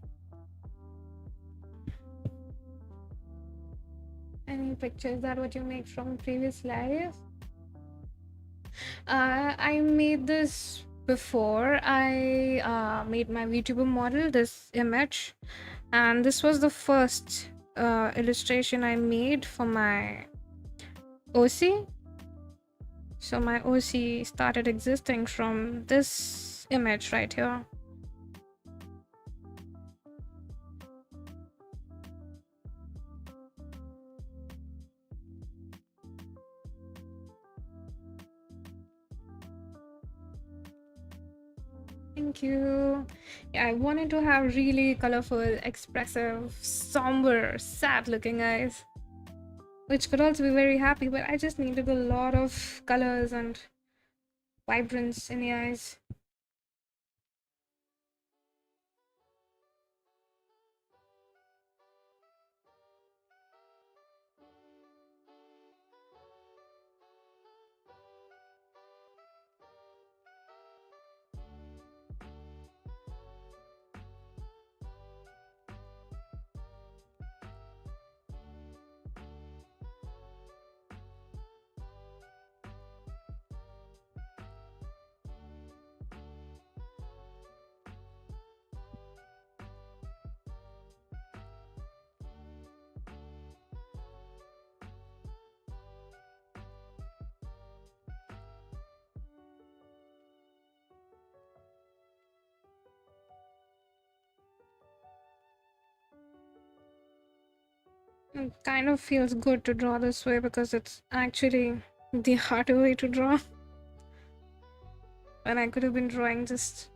Any pictures that what you make from previous lives? I made this before I made my VTuber model, this image, and this was the first illustration I made for my OC. So my OC started existing from this image right here. Thank you. Yeah, I wanted to have really colorful, expressive, somber, sad looking eyes, which could also be very happy, but I just needed a lot of colors and vibrance in the eyes. It kind of feels good to draw this way because it's actually the harder way to draw. And I could have been drawing just.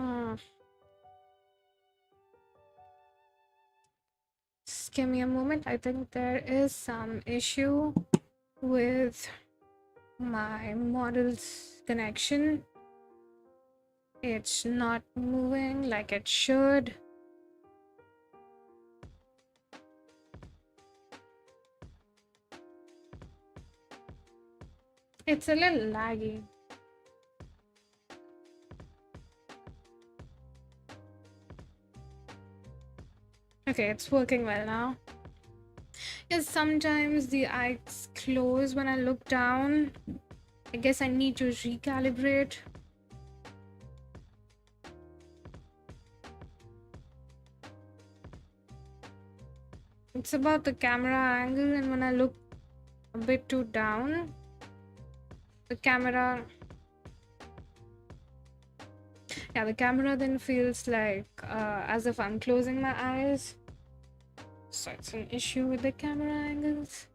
Uh, just give me a moment. I think there is some issue with my model's connection. It's not moving like it should. It's a little laggy. Okay, it's working well now. Yes, sometimes the eyes close when I look down. I guess I need to recalibrate. It's about the camera angle, and when I look a bit too down, the camera. Yeah, the camera then feels like as if I'm closing my eyes. So it's an issue with the camera angles.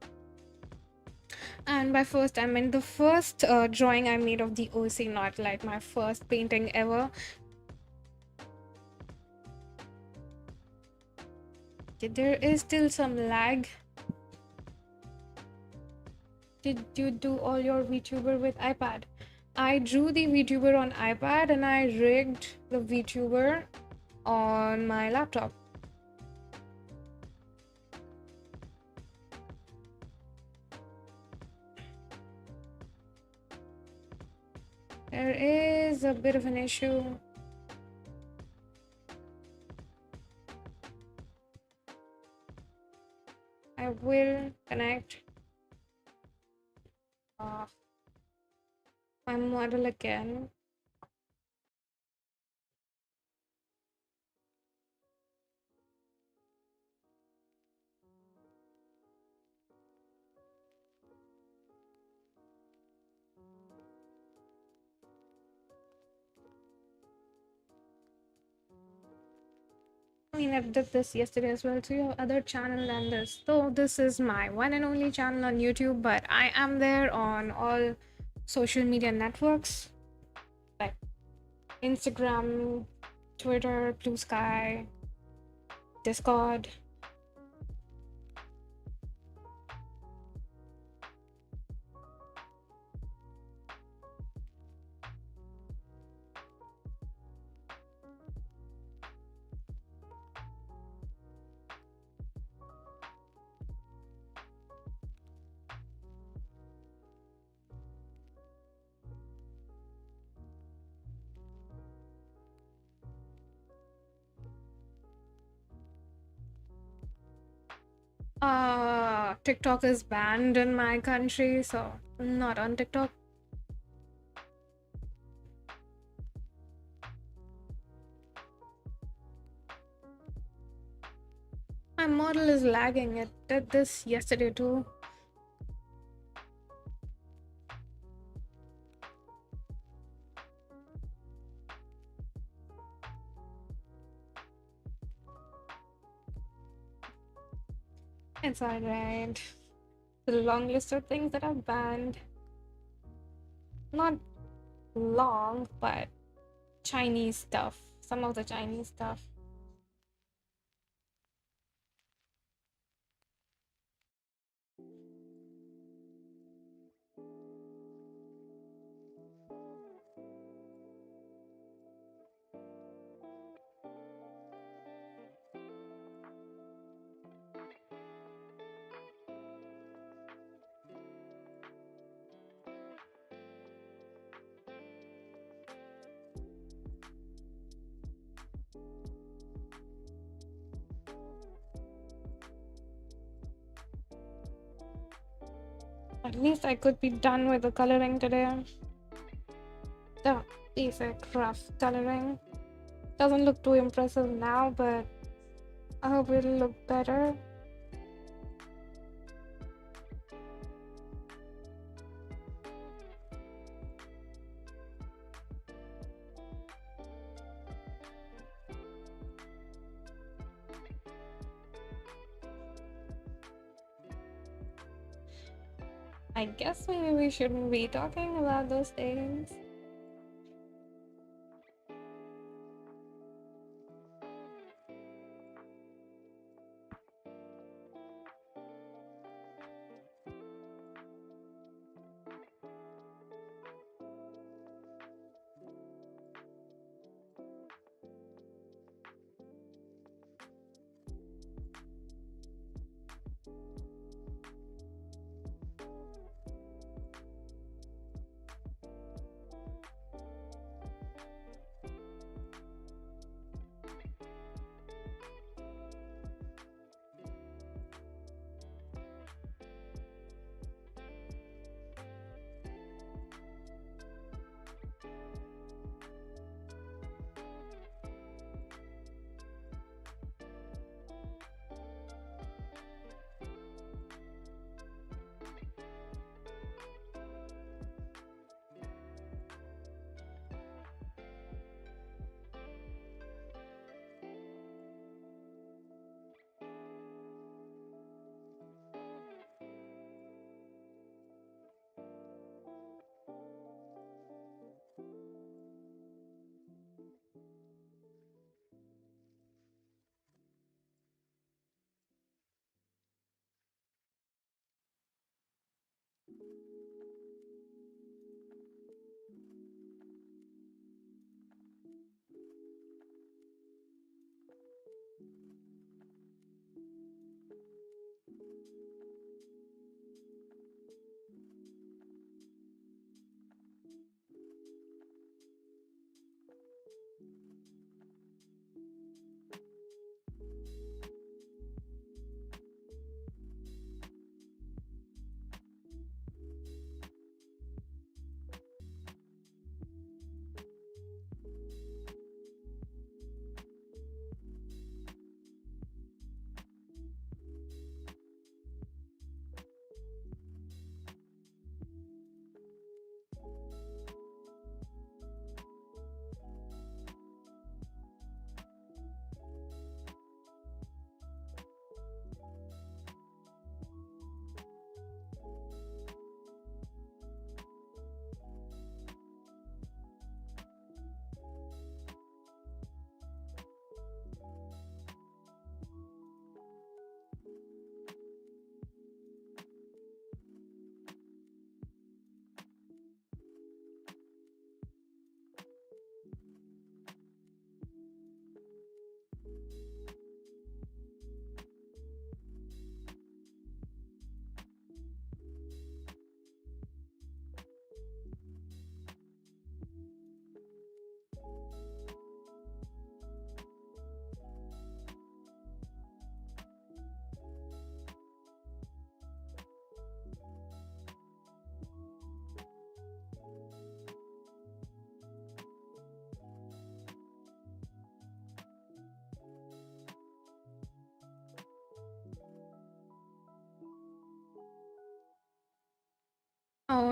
And by first, I meant the first drawing I made of the OC, not like my first painting ever. There is still some lag. Did you do all your Vtuber with iPad? I drew the Vtuber on iPad and I rigged the Vtuber on my laptop. There is a bit of an issue. I will connect my model again. I mean, I did this yesterday as well to your other channel than this. So this is my one and only channel on YouTube, but I am there on all social media networks like Instagram, Twitter, Blue Sky, Discord. TikTok is banned in my country, so not on TikTok. My model is lagging. It did this yesterday too. It's alright. The long list of things that are banned. Not long, but Chinese stuff. Some of the Chinese stuff. At least I could be done with the coloring today. The basic rough coloring. Doesn't look too impressive now, but I hope it'll look better. I guess maybe we shouldn't be talking about those things.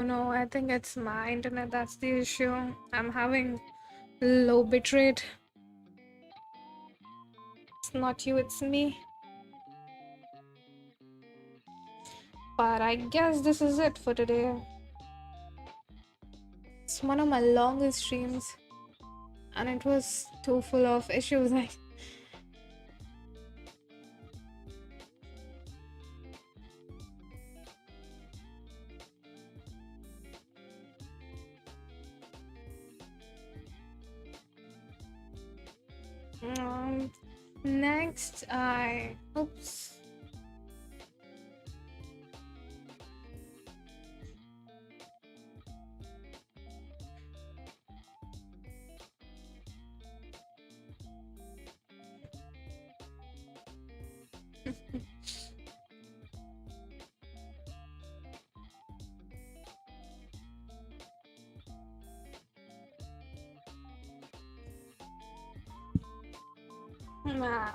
Oh no, I think it's my internet that's the issue. I'm having low bitrate. It's not you, it's me. But I guess this is it for today. It's one of my longest streams, and it was too full of issues. Um, next, oops. Nah.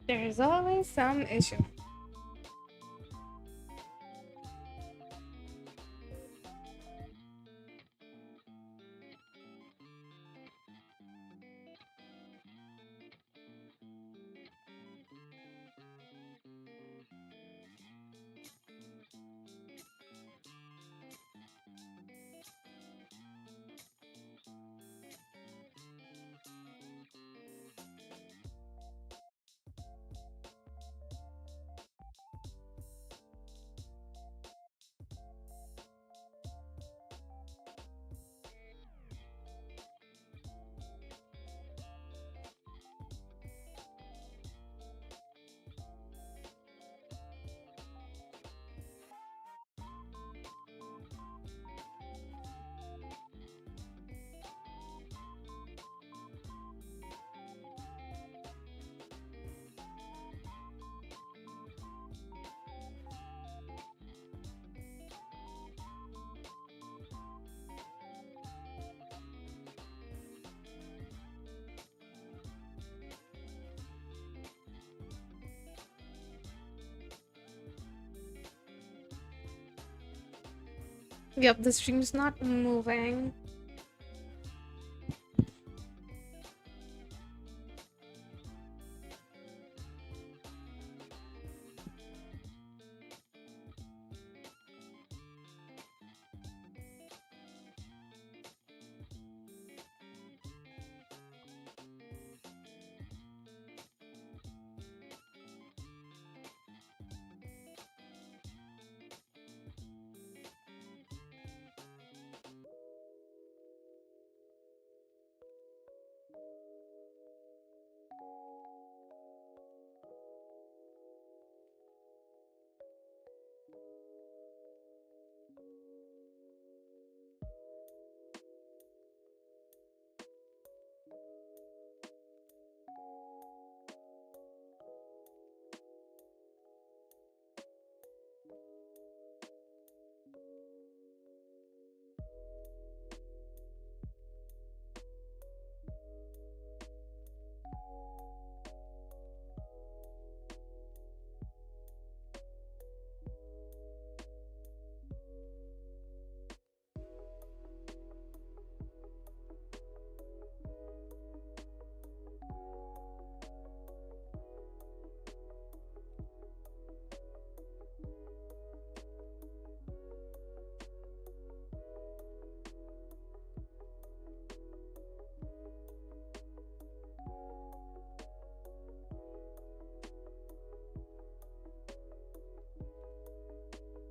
There's always some issue. Yep, the stream's not moving.